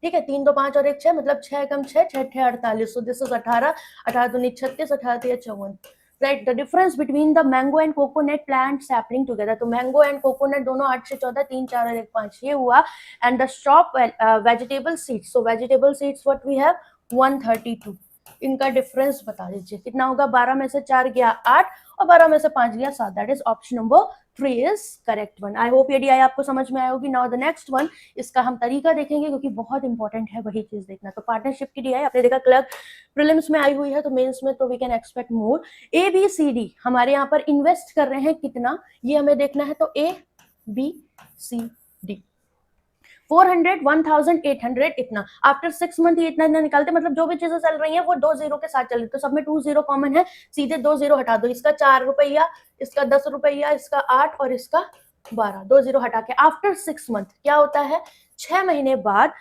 ठीक है, 3 2 5 और 1 6, मतलब 6 कम 6 6 6 48, सो दिस इज 18 18 दूनी 36, 18 3 54, right. The difference between the mango and coconut plant sapling together, तो mango and coconut दोनों 8 से 14, 3 4 और 1 5, ये हुआ। And the shop vegetable seeds, so vegetable seeds what we have 132, इनका डिफरेंस बता दीजिए कितना होगा, 12 में से 4 गया 8 और 12 में से 5 गया 7, that is option number 3 is correct one. I hope ये डीआई आपको समझ में आया होगी। नाउ द नेक्स्ट वन, इसका हम तरीका देखेंगे क्योंकि बहुत इंपॉर्टेंट है वही चीज देखना। तो पार्टनरशिप की डीआई आपने देखा क्लर्क प्रीलिम्स में आई हुई है, तो मेंस में तो we can expect more. A B C D हमारे यहाँ पर इन्वेस्ट कर रहे हैं कितना, ये हमें देखना है, तो ए बी सी डी 400 1800 इतना, आफ्टर 6 मंथ ये इतना निकालते, मतलब जो भी चीजें चल रही हैं वो 2 0 के साथ चल रही है, तो सब में 2 0 कॉमन है, सीधे 2 0 हटा दो, इसका 4 रुपया, इसका 10 रुपया, इसका 8 और इसका 12, 2 0 हटा के आफ्टर 6 मंथ क्या होता है, 6 महीने बाद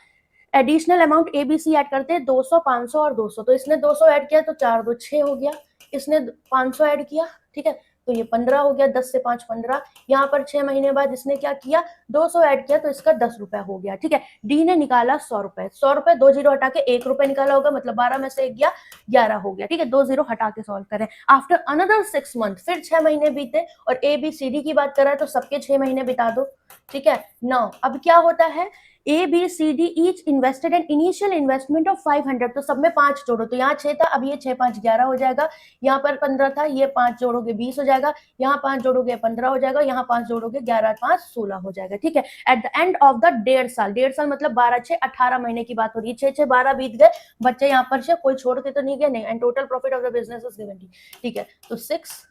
एडिशनल अमाउंट एबीसी ऐड करते हैं 200 500 और 200, तो इसने 200 ऐड किया तो 4 2 6 हो गया, इसने 500 ऐड किया, ठीक है, तो ये 15 हो गया, 10 से 5 15, यहाँ पर 6 महीने बाद इसने क्या किया 200 ऐड किया, तो इसका 10 रुपया हो गया, ठीक है। डी ने निकाला 100 रुपए, 100 रुपए 2 0 हटा के 1 रुपए निकाला होगा, मतलब 12 में से 1 गया 11 हो गया, ठीक है, 2 0 हटा के सॉल्व करें। आफ्टर अनदर 6 मंथ फिर 6 महीने बीते, और ए बी सी डी की बात करा तो सबके 6 महीने बिता दो, ठीक है। नाउ अब क्या होता है, A B C D each invested an initial investment of 500, तो सब में 5 जोड़ो, तो यहाँ 6 था, अब ये 6 5 11 हो जाएगा, यहाँ पर 15 था, ये 5 जोड़ोगे 20 हो जाएगा, यहाँ 5 जोड़ोगे 15 हो जाएगा, यहाँ 5 जोड़ोगे 11 5 16 हो जाएगा, ठीक है। At the end of the 1.5 साल, 1.5 साल मतलब 12 6 18 महीने की बात हो रही है, 6 6 12 बीत गए, बच्चे यहाँ पर से कोई छोड़ के तो नहीं गए, नहीं, and total profit of the business is 70, ठीक है, तो 6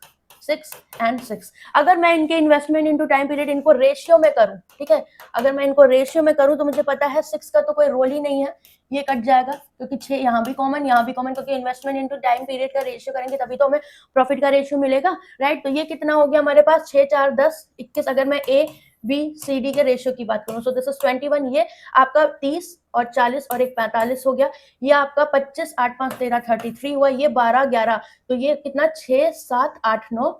6 and 6। अगर मैं इनके इन्वेस्टमेंट इनटू टाइम पीरियड इनको रेशियो में करूं, ठीक है, अगर मैं इनको रेशियो में करूं तो मुझे पता है 6 का तो कोई रोल ही नहीं है, ये कट जाएगा, क्योंकि 6 यहाँ भी कॉमन यहाँ भी कॉमन, क्योंकि इन्वेस्टमेंट इनटू टाइम पीरियड का रेशियो करेंगे तभी तो हमें प्रॉफिट का रेशियो मिलेगा, राइट। तो ये कितना हो गया हमारे पास 6 4 10 21, अगर मैं ए बी सी डी के रेशियो की बात करूं, सो दिस इज 21, ये आपका 30 और 40 और एक 45 हो गया, ये आपका 25 8 5 13 33 हुआ, ये 12 11, तो ये कितना 6 7 8 9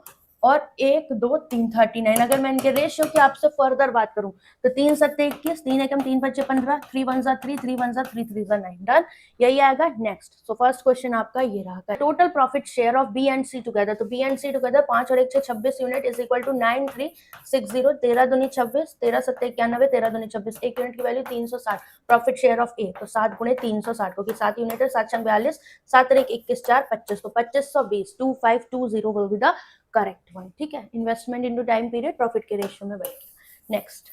और 1 2 3 39। अगर मैं इनके रेशियो की आपसे फर्दर बात करूं तो 3 7 21, 3 एकम 3 5 15, 3 1 3, 3 1 3, 3 3 9। डन, यही आएगा नेक्स्ट। सो फर्स्ट क्वेश्चन आपका ये रहा। Total profit share of B and C together, तो बी एंड सी टुगेदर 5 और 1 6 26 यूनिट इज इक्वल टू 9360। 13 दूनी 26, 13 7 91, 13 दूनी 26, एक यूनिट की वैल्यू 360। प्रॉफिट शेयर ऑफ ए, तो 7 गुणे 360 क्योंकि 7 यूनिट है, 7 42, 7 1 21 4 25, तो 2520 2520 will be the correct one. ठीक है, investment into time period profit के रेशियो में बैठ गया। Next,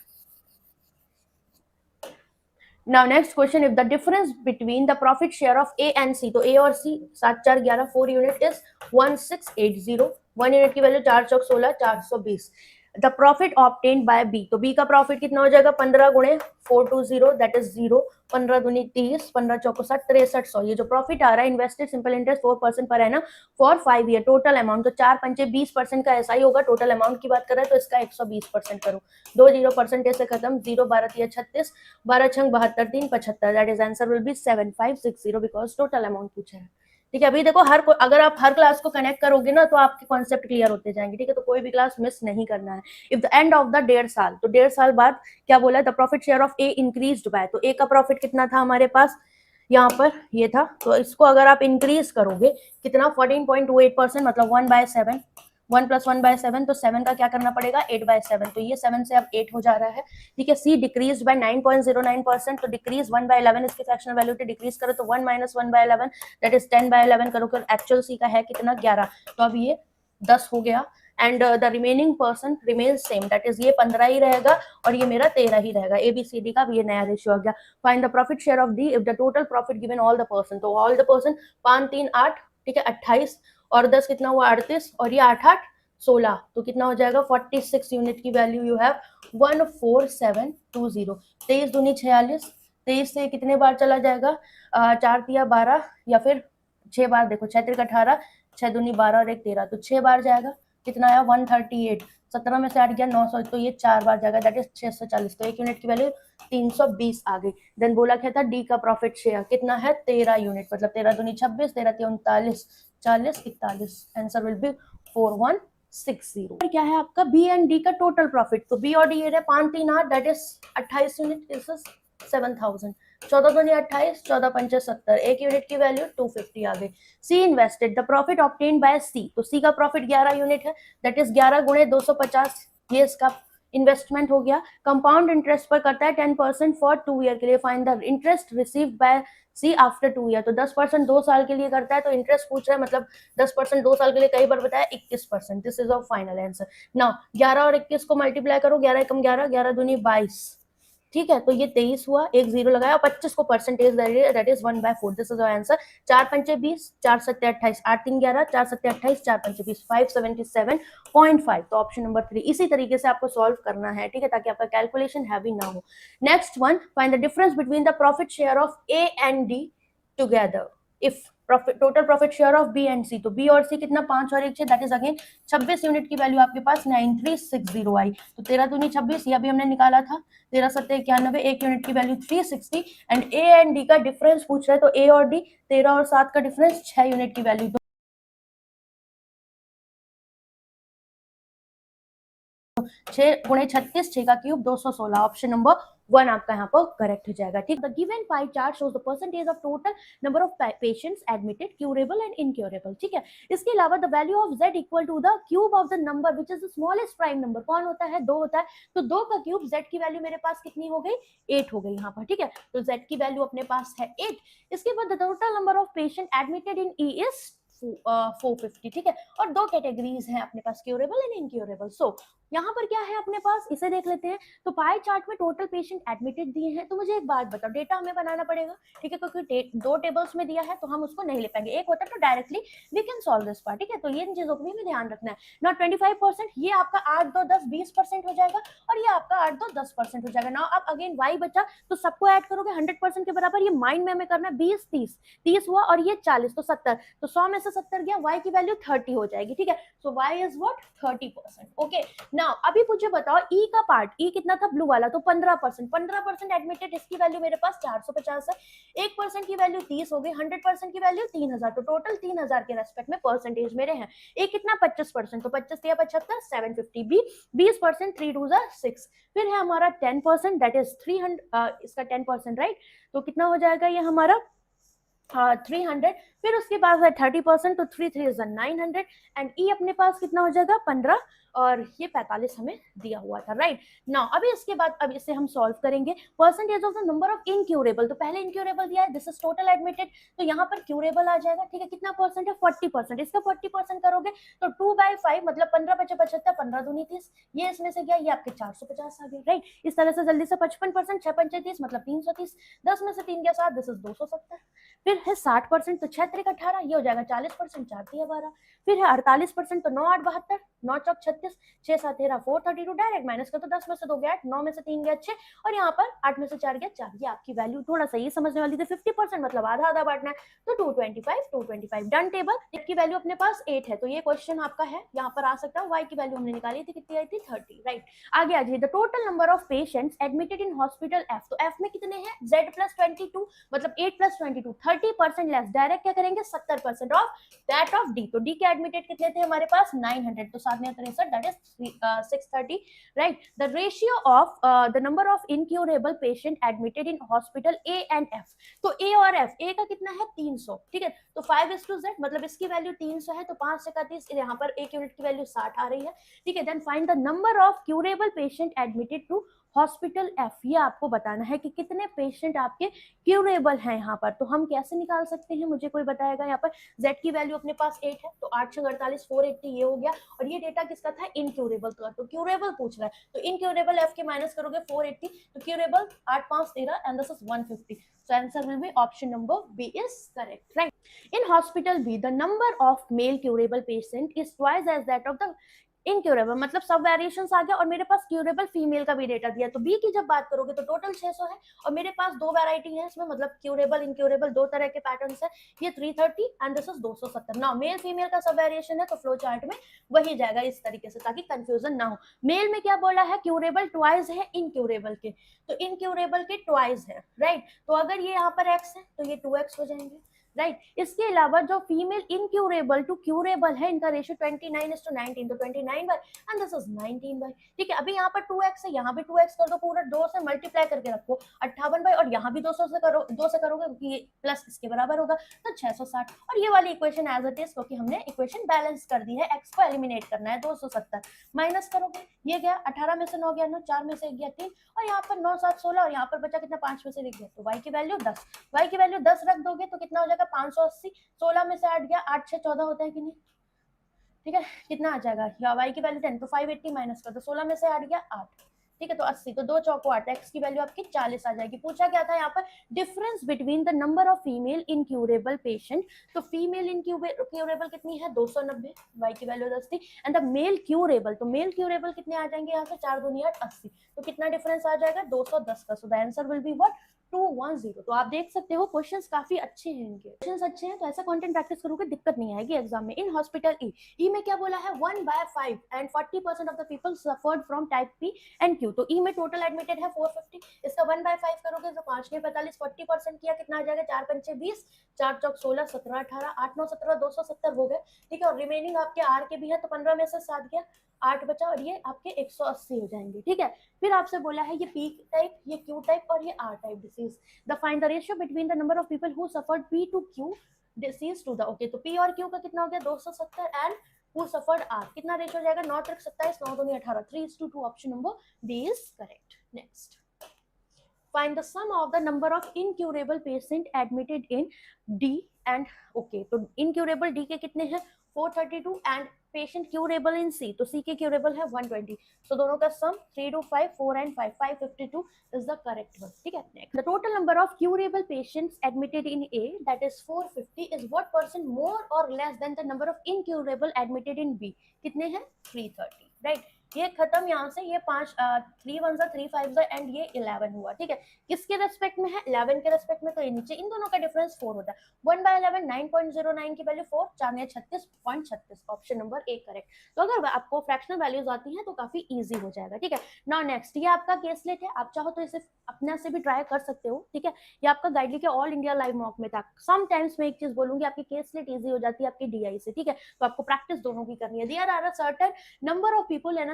now next question, if the difference between the profit share of A and C, तो A और C 7 4 11 4 unit is 1680, 1 यूनिट की value 4 चौक 16 420। The profit obtained by B, तो B का प्रॉफिट कितना हो जाएगा 15 गुणे 420 दैट इज 0, 15 दूनी 30, 15 चौको 60 6300। ये जो प्रॉफिट आ रहा है invested simple interest 4% per annum for 5 year, total amount तो 4 पंचे 20% का ऐसा ही होगा। टोटल अमाउंट की बात कर रहे हैं तो इसका 120% करो, 2 0% से खत्म, 0 12 36, 12 6 72, 3 75, that is answer will be 7560 because total amount पूछा है। ठीक है, अभी देखो अगर आप हर क्लास को कनेक्ट करोगे ना तो आपके कॉन्सेप्ट क्लियर होते जाएंगे। ठीक है, तो कोई भी क्लास मिस नहीं करना है। If the end of the 1.5 साल, तो 1.5 साल बाद क्या बोला, the profit share of A increased by, तो ए का प्रॉफिट कितना था हमारे पास, यहाँ पर ये था, तो इसको अगर आप इंक्रीज करोगे कितना 14.28%, मतलब 1/7, 1 + 1/7, तो 7 का क्या करना पड़ेगा 8/7, तो ये 7 से अब 8 हो जा रहा है। ठीक है, सी डिक्रीज बाय 9.09%, तो डिक्रीज 1/11, इसकी फ्रैक्शनल वैल्यू पे डिक्रीज करो तो 1 - 1/11 दैट इज 10/11 करो, एक्चुअल सी का है कितना 11, तो अब ये 10 हो गया and the remaining person remain same, that is ये 15 ही रहेगा और ये मेरा 13 ही रहेगा। ABCD का भी ये नया रेशियो आ गया। Find the profit share of D if the total profit given all the person, तो ऑल द पर्सन 5 3 8, ठीक है 28 और 10 कितना हुआ 38 और ये 8 8 16, तो कितना हो जाएगा 46 यूनिट की वैल्यू यू हैव 14720। 23 दूनी 46, 23 से कितने बार चला जाएगा 4 तिया 12 या फिर 6 बार, देखो 6 3 18, 6 दूनी 12 और 1 13, तो 6 बार जाएगा, कितना आया 138, 17 में से 8 गया 900, तो ये 4 बार जाएगा दैट इज 640, तो एक यूनिट की वैल्यू 320 आ गई। देन बोला क्या था डी का प्रॉफिट शेयर कितना है 13 यूनिट, मतलब 13 दूनी 26, 13 3 39, 40 41, आंसर विल बी 4160। क्या है आपका बी एंड डी का टोटल प्रॉफिट, तो बी और डी ये 5 3 8 that is 28 unit, this is 7000, 14 दूनी 28, 14 पंचे 70, एक यूनिट की वैल्यू 250 आ गई। C invested, the profit obtained by C, तो सी का प्रॉफिट 11 यूनिट है दैट इज 11 गुणे 250, ये इसका इन्वेस्टमेंट हो गया। कंपाउंड इंटरेस्ट पर करता है 10% फॉर 2 ईयर के लिए। Find the interest received by C after 2 year, तो 10% 2 साल के लिए करता है, तो इंटरेस्ट पूछ रहा है मतलब 10% 2 साल के लिए, कई बार बताया 21%, this is of final answer. Now 11 और 21 को मल्टीप्लाई करो, 11 एकम 11, 11 दूनी 22, ठीक है, तो ये 23 हुआ, एक जीरो लगाया और 25 को percentage that is 1/4, this is answer. 4 पंचे 20, 4 सत्ते 28, 8 3 11, 4 सत्ते 28, 4 पंचे 20, 577.5, तो ऑप्शन नंबर 3 इसी तरीके से आपको सॉल्व करना है। ठीक है, ताकि आपका कैलकुलेशन हैवी ना हो। Next one, find the difference between the profit share of A and D together if total profit share of B and C, तो बी और सी कितना 5 और 1 6, दैट इज अगेन 26 यूनिट की वैल्यू आपके पास 9360 आई, तो 13 दूनी 26, ये अभी हमने निकाला था, 13 सत्ते 91, एक यूनिट की value 360 and A and D का डिफरेंस पूछ रहा है, तो ए और डी 13 और 7 का डिफरेंस 6 यूनिट की वैल्यू, 6 गुणे 36, 6 का क्यूब 216, ऑप्शन नंबर 1 आपका यहाँ पर करेक्ट हो जाएगा। ठीक, the given pie chart shows the percentage of total number of patients admitted, curable and incurable. ठीक है, इसके अलावा the value of z equal to the cube of the number which is the smallest prime number, कौन होता है 2 होता है, तो 2 का क्यूब z की वैल्यू मेरे पास कितनी हो गई 8 हो गई यहाँ पर। ठीक है, तो z की वैल्यू अपने पास है 8। इसके बाद the total number of patient admitted in E is 450। ठीक है, और 2 कैटेगरीज हैं अपने पास, क्यूरेबल एंड इनक्यूरेबल। सो यहाँ पर क्या है अपने पास, इसे देख लेते हैं। तो पाई चार्ट में टोटल पेशेंट एडमिटेड दिए हैं, तो मुझे एक बात बताओ, डेटा हमें बनाना पड़ेगा। ठीक है, क्योंकि 2 टेबल्स में दिया है तो हम उसको नहीं ले पाएंगे, एक होता है तो directly we can solve this part. ठीक है, तो ये इन चीजों को भी हमें ध्यान रखना है। नॉट 25%, ये आपका 8 2 10 20% हो जाएगा और ये आपका 8 2 10% हो जाएगा। नाउ अब अगेन y बचा, तो सबको ऐड करोगे 100% के बराबर, ये माइंड में हमें करना है। 20 30 30 हुआ और ये 40, तो 70, तो 100 में से 70 गया, y की वैल्यू 30 हो जाएगी, ठीक है। सो y is what 30%। Okay, now अभी मुझे बताओ e का पार्ट, e कितना था ब्लू वाला, तो 15%, 15% एडमिटेड, इसकी वैल्यू मेरे पास 450 है, 1% की वैल्यू 30 हो गई, 100% की वैल्यू 3000, तो टोटल 3000 के रेस्पेक्ट में परसेंटेज मेरे हैं। ए कितना 25%, तो 25 या 75 750, बी 20% 3 2 6, फिर है हमारा 10% दैट इज 300, इसका 10% राइट, तो कितना हो जाएगा ये हमारा 300, फिर उसके बाद है 30%, तो 3 3 इज 900, एंड ई अपने पास कितना हो जाएगा 15, और ये 45 हमें दिया हुआ था, राइट। नाउ अभी इसके बाद अब इसे हम सॉल्व करेंगे। Percentage of the number of incurable, तो पहले इनक्यूरेबल दिया है, दिस इज टोटल एडमिटेड, तो यहाँ पर क्यूरेबल आ जाएगा, ठीक है। कितना परसेंट है 40%, इसका 40% करोगे तो 2/5 मतलब 15 5 75, 15 दूनी 30, ये इसमें से गया, ये आपके 450 आ गए, राइट। इस तरह से जल्दी से 55%, 6 5 30 मतलब 330, 10 में से 3 गया 7, दिस इज 270, फिर है 60%, तो 6 3 18, ये हो जाएगा 40%, 4 3 12, फिर है 48%, तो 9 8 72, 9 चौक 36, 6 7 13 432, डायरेक्ट माइनस कर, तो 10 में से 2 गया 8, 9 में से 3 गया 6, और यहाँ पर 8 में से 4 गया 4, ये आपकी वैल्यू थोड़ा सा ये समझने वाली थी, 50% मतलब आधा आधा बांटना है, तो 225 डन। टेबल की वैल्यू अपने पास 8 है, तो ये क्वेश्चन आपका है, यहाँ पर आ सकता है। y की वैल्यू हमने निकाली थी, कितनी आई थी 30, राइट। आगे आ जाइए, the total number of patients admitted in hospital f, तो f में कितने हैं z प्लस 22 मतलब 8 प्लस 22, 30% लेस, डायरेक्ट क्या करेंगे 70% ऑफ दैट ऑफ d, तो d के एडमिटेड कितने थे हमारे पास 900, तो 7 63 that is 630, right. The ratio of the number of incurable patient admitted in hospital a and f, तो a और f, a का कितना है 300, ठीक है, तो 5:z मतलब इसकी वैल्यू 300 है, तो 5 से 31, यहाँ पर एक यूनिट की वैल्यू 60 आ रही है, ठीक है। Then find the number of curable patient admitted to hospital f, ये आपको बताना है कि कितने पेशेंट आपके क्यूरेबल हैं यहाँ पर, तो हम कैसे निकाल सकते हैं, मुझे कोई बताएगा। यहाँ पर z की वैल्यू अपने पास 8 है, तो 8 48 480 ये हो गया, और ये डेटा किसका था इनक्यूरेबल का, तो क्यूरेबल पूछ रहा है, तो इनक्यूरेबल f के माइनस करोगे 480, तो curable 8 5 13 and this is 150, so answer will be option number B is correct, right. In hospital B, the number of male curable patient is twice as that of the incurable, मतलब सब variations आ गया, और मेरे पास curable female का भी data दिया, तो B की जब बात करोगे तो टोटल 600 है, और मेरे पास दो वैरायटी है इसमें, मतलब क्यूरेबल इनक्यूरेबल दो तरह के पैटर्न्स है, ये 330 and this is 270। Now male female का सब वेरिएशन है, तो फ्लो चार्ट में वही जाएगा इस तरीके से, ताकि कंफ्यूजन ना हो। मेल में क्या बोला है, क्यूरेबल ट्वाइस है इनक्यूरेबल के, तो इनक्यूरेबल के ट्वाइस है, राइट। तो अगर ये यहाँ पर x है तो ये 2x हो जाएंगे, राइट। इसके अलावा जो फीमेल इनक्यूरेबल टू क्यूरेबल है, इनका रेशियो 29:19, तो 29 by and this is 19 by, ठीक है। अभी यहाँ पर 2x है, यहाँ भी 2x कर दो, पूरा 2 से मल्टीप्लाई करके रखो 58 बाय, और यहाँ भी 200 से करो, 2 से करोगे क्योंकि ये प्लस इसके बराबर होगा, तो 660, और ये वाली इक्वेशन एज इट इज, क्योंकि हमने इक्वेशन बैलेंस कर दी है, x को एलिमिनेट करना है, 270 माइनस करोगे, ये गया 18 में से 9 गया 9, 4 में से 1 गया 3, और यहाँ पर 9 7 16, और यहाँ पर बचा कितना 5 में से 1 गया, तो y की वैल्यू 10, y की वैल्यू 10 रख दोगे तो कितना हो जाएगा 580, 16 में से 8 गया, 8 6 14 होता है कि नहीं, ठीक है। कितना आ जाएगा, या y की वैल्यू 10, तो 580 माइनस कर दो, 16 में से 8 गया 8, ठीक है, तो 80, तो 2 चौको 8, x की वैल्यू आपकी 40 आ जाएगी। पूछा क्या था यहाँ पर, difference between the number of female incurable patient, तो फीमेल इनक्यूरेबल कितनी है 290, y की वैल्यू 10 थी, एंड द मेल क्यूरेबल, तो मेल क्यूरेबल कितने आ जाएंगे यहाँ से 4 दूनी 8 80, तो कितना डिफरेंस आ जाएगा 210 का, so the answer will be what 210। तो आप देख सकते हो क्वेश्चंस काफी अच्छे हैं, इनके क्वेश्चंस अच्छे हैं, तो ऐसा कंटेंट प्रैक्टिस करोगे दिक्कत नहीं आएगी एग्जाम में। इन हॉस्पिटल ई में क्या बोला है 1/5 and 40% of the people suffered from type P and Q, तो ई में टोटल एडमिटेड है 450, इसका 1/5 करोगे तो 5 9 45, 40% किया कितना आ जाएगा 4 5 20, 4 चौक 16 17 18, 8 9 17, 270 हो गए, ठीक है। और रिमेनिंग आपके आर के भी है, तो 15 में से 7 गया 8 बचा, और ये आपके 180 हो जाएंगे, ठीक है। फिर आपसे बोला है ये पी टाइप, ये क्यू टाइप, और ये R type disease, the find the ratio between the number of people who suffered P to Q disease to the, okay, तो पी और क्यू का कितना हो गया 270, एंड हु सफर्ड आर कितना रेशियो जाएगा 9 3 27, 9 2 18, 3:2, option number D is correct. Next, find the sum of the number of incurable patient admitted in D and okay, तो incurable D के कितने हैं 432 and patient curable in C, तो C के curable है 120, so दोनों का sum 3 2 5 4 and 5 552 is the correct one, ठीक है। Next, the total number of curable patients admitted in A, that is 450, is what percent more or less than the number of incurable admitted in B, कितने हैं 330, right। ये खत्म यहाँ से, ये 5 3 1 3 5 and ये 11 हुआ, ठीक है। किसके रेस्पेक्ट में है? 11 के रेस्पेक्ट में, तो ये नीचे इन दोनों का डिफरेंस 4 होता है। 1/11 9.09 की वैल्यू 4, 4 ने 36.36, ऑप्शन नंबर ए करेक्ट। तो अगर आपको फ्रैक्शनल वैल्यूज आती हैं तो काफी इजी हो जाएगा, ठीक है। नाउ नेक्स्ट, ये आपका केसलेट है, आप चाहो तो इसे अपने से भी ट्राई कर सकते हो, ठीक है। ये आपका गाइडली के ऑल इंडिया लाइव मॉक में था। समटाइम्स मैं एक चीज बोलूंगी, आपकी केसलेट इजी हो जाती है आपकी डीआई से, ठीक है। तो आपको प्रैक्टिस दोनों की करनी है। There are a certain number of people in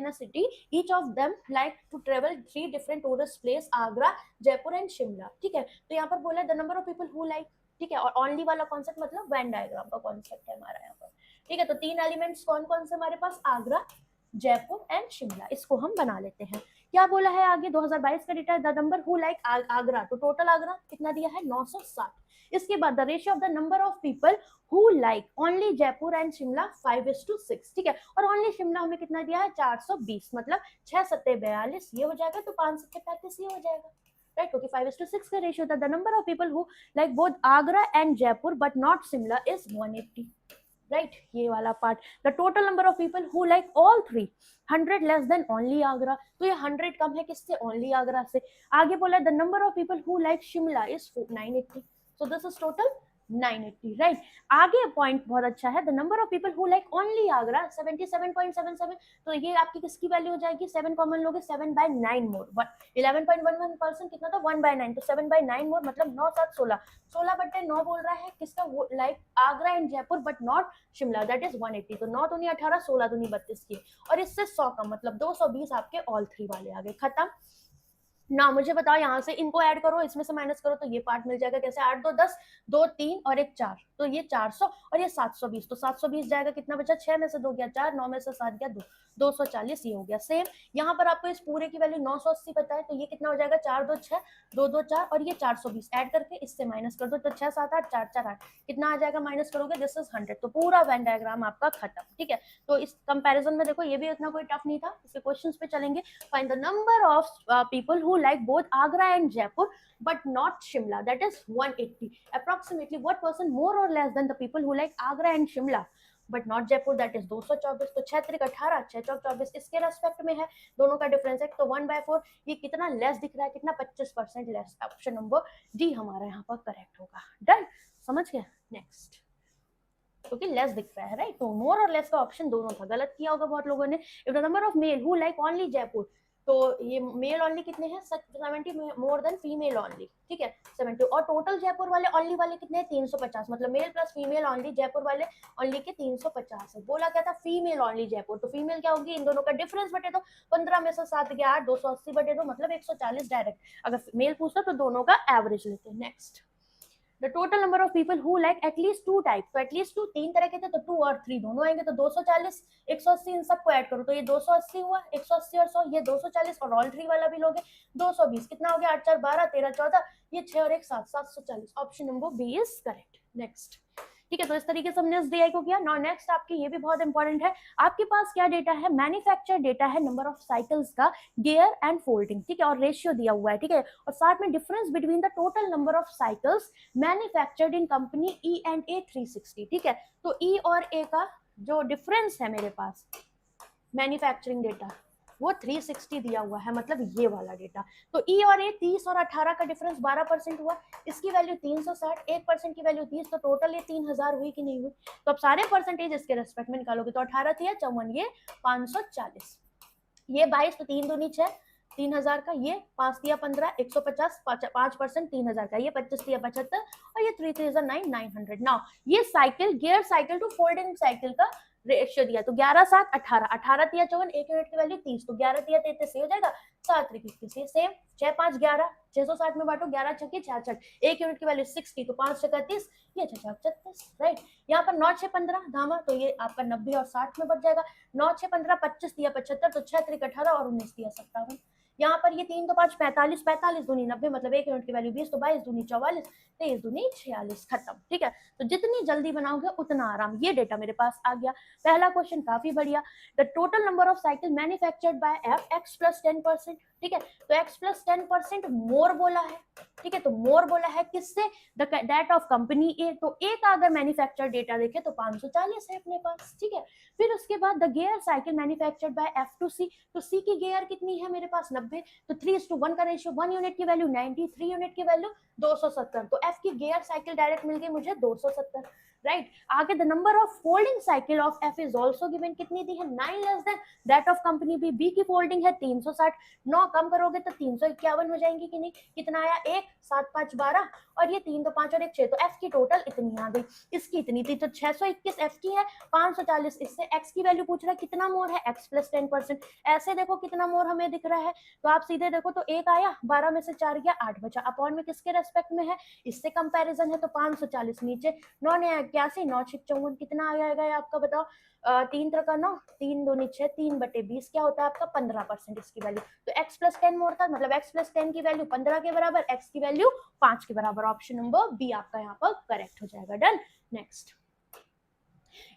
a city, each of them like to travel 3 different tourist place, Agra, Jaipur and Shimla, ठीक है। तो यहाँ पर बोला है the number of people who like, ठीक है। और ओनली वाला कॉन्सेप्ट मतलब वेन डायग्राम का कॉन्सेप्ट है हमारा यहाँ पर, ठीक है। तो 3 एलिमेंट्स कौन कौन से हमारे पास? आगरा, जयपुर एंड शिमला, इसको हम बना लेते हैं। क्या बोला है आगे? 2022 का डेटा है, the number who like Agra, तो टोटल आगरा कितना दिया है? 960। इसके बाद the ratio of the number of people who like only Jaipur and Shimla 5:6, ठीक है। और ओनली शिमला हमें कितना दिया है? 420, मतलब 6 7 42 ये हो जाएगा, तो 5 7 35 ये हो जाएगा, राइट। क्योंकि 5:6 का रेशियो था। The number of people who like both Agra and Jaipur but not Shimla is 180, right. ये वाला part, the total number of people who like all 3 100 less than only Agra, तो ये 100 कम है किससे? ओनली आगरा से। आगे बोला the number of people who like Shimla is 980, so this is total 980, right. आगे पॉइंट बहुत अच्छा है, the number of people who like only Agra 77.77, तो ये आपकी किसकी वैल्यू हो जाएगी? 7 कॉमन लोगे, 7/9 मोर 11.11% कितना था? 1/9, तो 7/9 मोर मतलब 9 7 16, 16/9 बोल रहा है किसका? Like Agra and Jaipur but not Shimla, that is 180। तो 9 दूनी 18, 16 दूनी 32 की, और इससे 100 कम, मतलब 220 आपके ऑल 3 वाले आ गए, खत्म ना। मुझे बताओ यहाँ से इनको ऐड करो, इसमें से माइनस करो, तो ये पार्ट मिल जाएगा कैसे? 8 2 10, 2 3 और 1 4, तो ये 400 और ये 720, तो 720 जाएगा, कितना बचा? 6 में से 2 गया 4, 9 में से 7 गया 2, 240 ये हो गया। सेम यहाँ पर आपको इस पूरे की वैल्यू 980 पता है, तो ये कितना हो जाएगा? 4 2 6, 2 2 4 और ये 420 ऐड करके इससे माइनस कर दो, तो 6 7 8 4 4 8 कितना आ जाएगा? माइनस करोगे, दिस इज 100। तो पूरा वेन डायग्राम आपका खत्म, ठीक है। तो इस कंपैरिजन में देखो, ये भी इतना कोई टफ नहीं था। इसके क्वेश्चंस पे चलेंगे। Find the number of people who like both Agra and Jaipur but not Shimla, that is 180. Approximately what person more or less than the people who like Agra and Shimla but not Jaipur, that is 224। तो 6 3 18, 6 4 24 इसके respect में है, दोनों का difference है, तो 1/4 ये कितना लेस दिख रहा है? कितना? 25% लेस। ऑप्शन नंबर डी हमारा यहाँ पर करेक्ट होगा। डन, समझ गए? नेक्स्ट, क्योंकि लेस दिख रहा है, राइट। तो मोर और लेस का ऑप्शन दोनों था, गलत किया होगा बहुत लोगों ने। If the number of male who like only Jaipur, तो ये मेल ओनली कितने हैं? 70 मोर देन फीमेल ओनली, ठीक है 70। और टोटल जयपुर वाले ओनली वाले कितने हैं? 350, मतलब male plus female only, Jaipur वाले ओनली के 350 है। बोला क्या था? फीमेल ओनली जयपुर, तो फीमेल क्या होगी? इन दोनों का डिफरेंस बटे दो, 15 में से 7 गया 8, 280 बटे दो मतलब 140 डायरेक्ट। अगर मेल पूछता तो दोनों का एवरेज लेते हैं। Next, the total number of people who like at least 2 type, तो एटलीस्ट 2 3 तरह के थे, तो 2 और 3 दोनों आएंगे, तो 240 180 इन सबको ऐड करो, तो ये 280 हुआ, 180 और 100 ये 240, और ऑल 3 वाला भी लोगे 220, कितना हो गया? 8 4 12 13 14, ये 6 और 1 7, 740। Option number B is correct. Next, ठीक है। तो इस तरीके से हमने इस डीआई को किया। नाउ नेक्स्ट आपकी ये भी बहुत इंपॉर्टेंट है, आपके पास क्या डेटा है? मैन्युफैक्चर डेटा है, नंबर ऑफ साइकिल्स का, गियर एंड फोल्डिंग, ठीक है, और रेशियो दिया हुआ है, ठीक है। और साथ में difference between the total number of cycles manufactured in company E and A 360, ठीक है। तो ई और ए का जो डिफरेंस है मेरे पास मैन्युफैक्चरिंग डेटा, वो 360 दिया हुआ है, मतलब ये वाला डेटा। तो ई और ए 30 और 18 का डिफरेंस 12% हुआ, इसकी वैल्यू 360, 1% की वैल्यू 30, तो टोटल ये 3000 हुई कि नहीं हुई? तो अब सारे परसेंटेज इसके रेस्पेक्ट में निकालोगे, तो 18 थी 54, ये 540, ये 22, तो 3 दूनी 6, 3000 का, ये 5 दिया 15, 150, 5% 3000 का, ये 25 दिया 75, और ये 3 3 9 900। नाउ ये cycle, gear cycle to folding cycle का रेशियो दिया, तो 11 7 18, 18 तिया 54, 1 यूनिट की वैल्यू 30, तो 11 तिया 33 हो जाएगा, 7 3 21, सेम 6 5 11, 660 में बांटो, 11 6 66, 1 यूनिट की वैल्यू 60, तो 5 6 30, ये 6 6 36, राइट। यहाँ पर 9 6 15 धामा, तो ये आपका 90 और 60 में बढ़ जाएगा, 9 6 15 25 दिया 75, तो 6 3 18 और 19 दिया 57। यहाँ पर ये 3 तो 5 45, 45 दूनी 90, मतलब 1 यूनिट की वैल्यू 20, तो 22 दूनी 44, 23 दूनी 46, खत्म, ठीक है। तो जितनी जल्दी बनाओगे उतना आराम। ये डेटा मेरे पास आ गया। पहला क्वेश्चन काफी बढ़िया, the total number of cycle manufactured by F x plus 10%, ठीक है। तो एक्स प्लस 10% मोर बोला है, ठीक है। तो मोर बोला है किससे? द डेट ऑफ कंपनी ए, तो ए का अगर मैन्युफैक्चर डेटा देखे तो 540 है अपने पास, ठीक है। फिर उसके उसके बाद the gear cycle manufactured by F to C, तो सी की गियर कितनी है मेरे पास 90, तो 3:1 का रेशियो, 1 यूनिट की वैल्यू 90, 3 यूनिट की वैल्यू 270, तो एफ की गियर साइकिल डायरेक्ट मिल गई मुझे 270, राइट। आगे the number of folding cycle of F is also given, कितनी दी है 9 less than that of company B, B की फोल्डिंग है 360, 9 कम करोगे तो 351 हो जाएंगी कि नहीं, कितना आया 1, 7, 5, 12 और ये 3 तो 5 और 1 6, तो एफ की टोटल इतनी आ गई, इसकी इतनी थी, तो 621 एफ की है, 540 इससे एक्स की वैल्यू पूछ रहा है कितना मोर है, एक्स प्लस 10%, ऐसे देखो कितना मोर हमें दिख रहा है, तो आप सीधे देखो तो 1 आया, 12 में से 4 गया 8 बचा, अपॉन में किसके रेस्पेक्ट में है, इससे कंपैरिजन है, तो 540 नीचे 9 ने 81, 9 6 54, कितना आ जाएगा आपका बताओ, 3 का 9, 3 2 6, 3/20 क्या होता है आपका 15% इसकी वैल्यू, तो x प्लस 10 मोर था, मतलब x प्लस 10 की वैल्यू 15 के बराबर, x की वैल्यू 5 के बराबर, ऑप्शन नंबर बी आपका यहाँ पर करेक्ट हो जाएगा। Done. Next,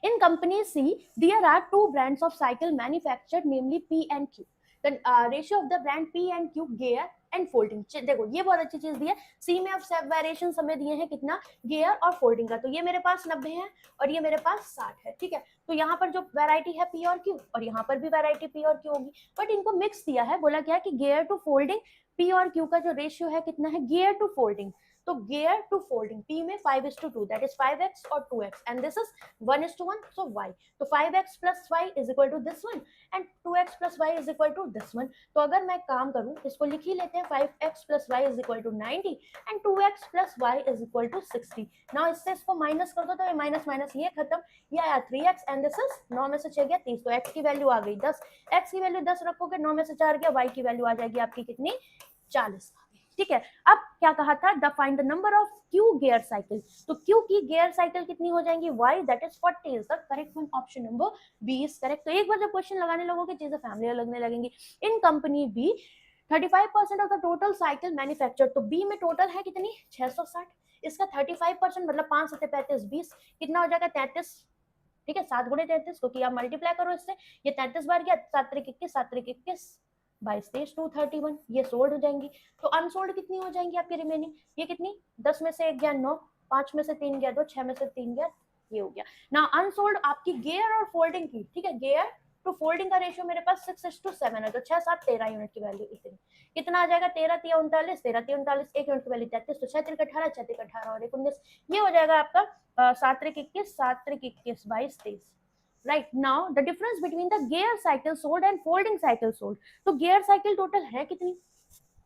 in company C there are two brands of cycle manufactured namely P and Q, the ratio of the brand P and Q gear and folding, देखो ये बहुत अच्छी चीज दी है, सी में अब सब वेरिएशन हमें दिए हैं कितना, गियर और फोल्डिंग का, तो ये मेरे पास 90 है और ये मेरे पास 60 है, ठीक है, तो यहाँ पर जो वैरायटी है पी और क्यू और यहाँ पर भी वैरायटी पी और क्यू होगी, बट इनको मिक्स दिया है, बोला क्या कि गियर टू फोल्डिंग पी और क्यू का जो रेशियो है कितना है, गियर टू फोल्डिंग, तो गियर टू फोल्डिंग पी में 5:2 दैट इज 5x और 2x and this is 1:1, so y, तो 5x plus y is equal to this one and 2x plus y is equal to this one, तो अगर मैं काम करूं इसको लिख ही लेते हैं, 5x plus y is equal to 90 and 2x plus y is equal to 60, now इससे इसको माइनस कर दो तो ये माइनस माइनस ये खत्म, ये आया 3x एंड दिस इज 9 में से 6 गया 30, तो x की वैल्यू आ गई 10, x की वैल्यू 10 रखोगे, 9 में से 4 गया, y की वैल्यू आ जाएगी आपकी कितनी 40, ठीक है। अब क्या कहा था, the find the number of Q gear cycle, तो क्यू की गियर साइकिल कितनी हो जाएंगी, y that is 40 is the correct one, option number B is correct. तो एक बार जब क्वेश्चन लगाने लगोगे चीजें फैमिलियर लगने लगेंगी। In company B 35% of the total cycle manufacture, तो बी में टोटल है कितनी 660, इसका 35% मतलब 5 7 35 20, कितना हो जाएगा 33, ठीक है, 7 गुणे 33, क्योंकि आप मल्टीप्लाई करो इससे, ये 33 बार गया, 7 3 21, 7 3 21, 22 23 231, ये सोल्ड हो जाएंगी, तो अनसोल्ड कितनी हो जाएंगी आपकी रिमेनिंग, ये कितनी 10 में से 1 गया 9, 5 में से 3 गया 2, 6 में से 3 गया, ये हो गया ना अनसोल्ड आपकी गियर और फोल्डिंग की, ठीक है, गियर टू फोल्डिंग का रेशियो मेरे पास 6:7 है, तो 6 7 13 यूनिट की वैल्यू इतनी, कितना आ जाएगा 13 3 39, 13 3 39, 1 यूनिट की वैल्यू 33, तो 6 3 18, 6 3 18 और 1 19, ये हो जाएगा आपका 7 3 21, 7 3 21 22 23, right now the difference between the gear cycle sold and folding cycle sold, तो gear cycle total है कितनी,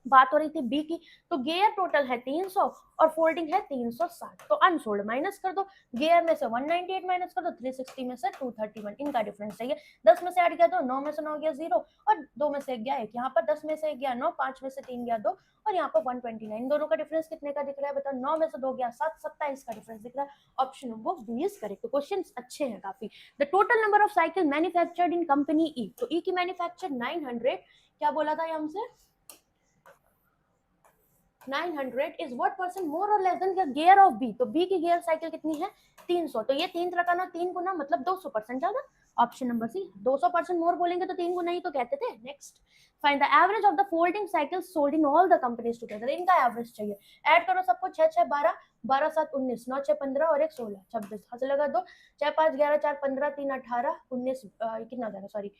बात हो रही थी बी की, तो गियर टोटल है 300 और फोल्डिंग है 360, तो अनसोल्ड माइनस कर दो, गियर में से 198 माइनस कर दो, 360 में से 231, इनका डिफरेंस चाहिए, 10 में से 8 गया 2, 9 में से 9 गया 0 और 2 में से 1 गया 1, यहाँ पर 10 में से 1 गया 9, 5 में से 3 गया 2 और यहाँ पर 129, दोनों का डिफरेंस कितने का दिख रहा है बताओ, 9 में से 2 गया 7, 27 का डिफरेंस दिख रहा है, option number B is correct. तो क्वेश्चन अच्छे हैं काफी। The total number of cycle manufactured in company E, तो ई की मैन्युफैक्चर 900, क्या बोला था हमसे 900 is what percent more or less than the gear of B, तो B की गियर साइकिल कितनी है 300, तो ये 3 तरह का ना 3 गुना मतलब 200% ज्यादा, ऑप्शन नंबर सी 200% मोर बोलेंगे तो 3 गुना ही तो कहते थे। Next, find the average of the folding cycles sold in all the companies together, इनका एवरेज चाहिए, ऐड करो सबको 6 6 12, 12 7 19, 9 6 15 और 1 16 26, हाथ से लगा दो, 4 5 11 4 15 3 18 19, कितना हो जाएगा सॉरी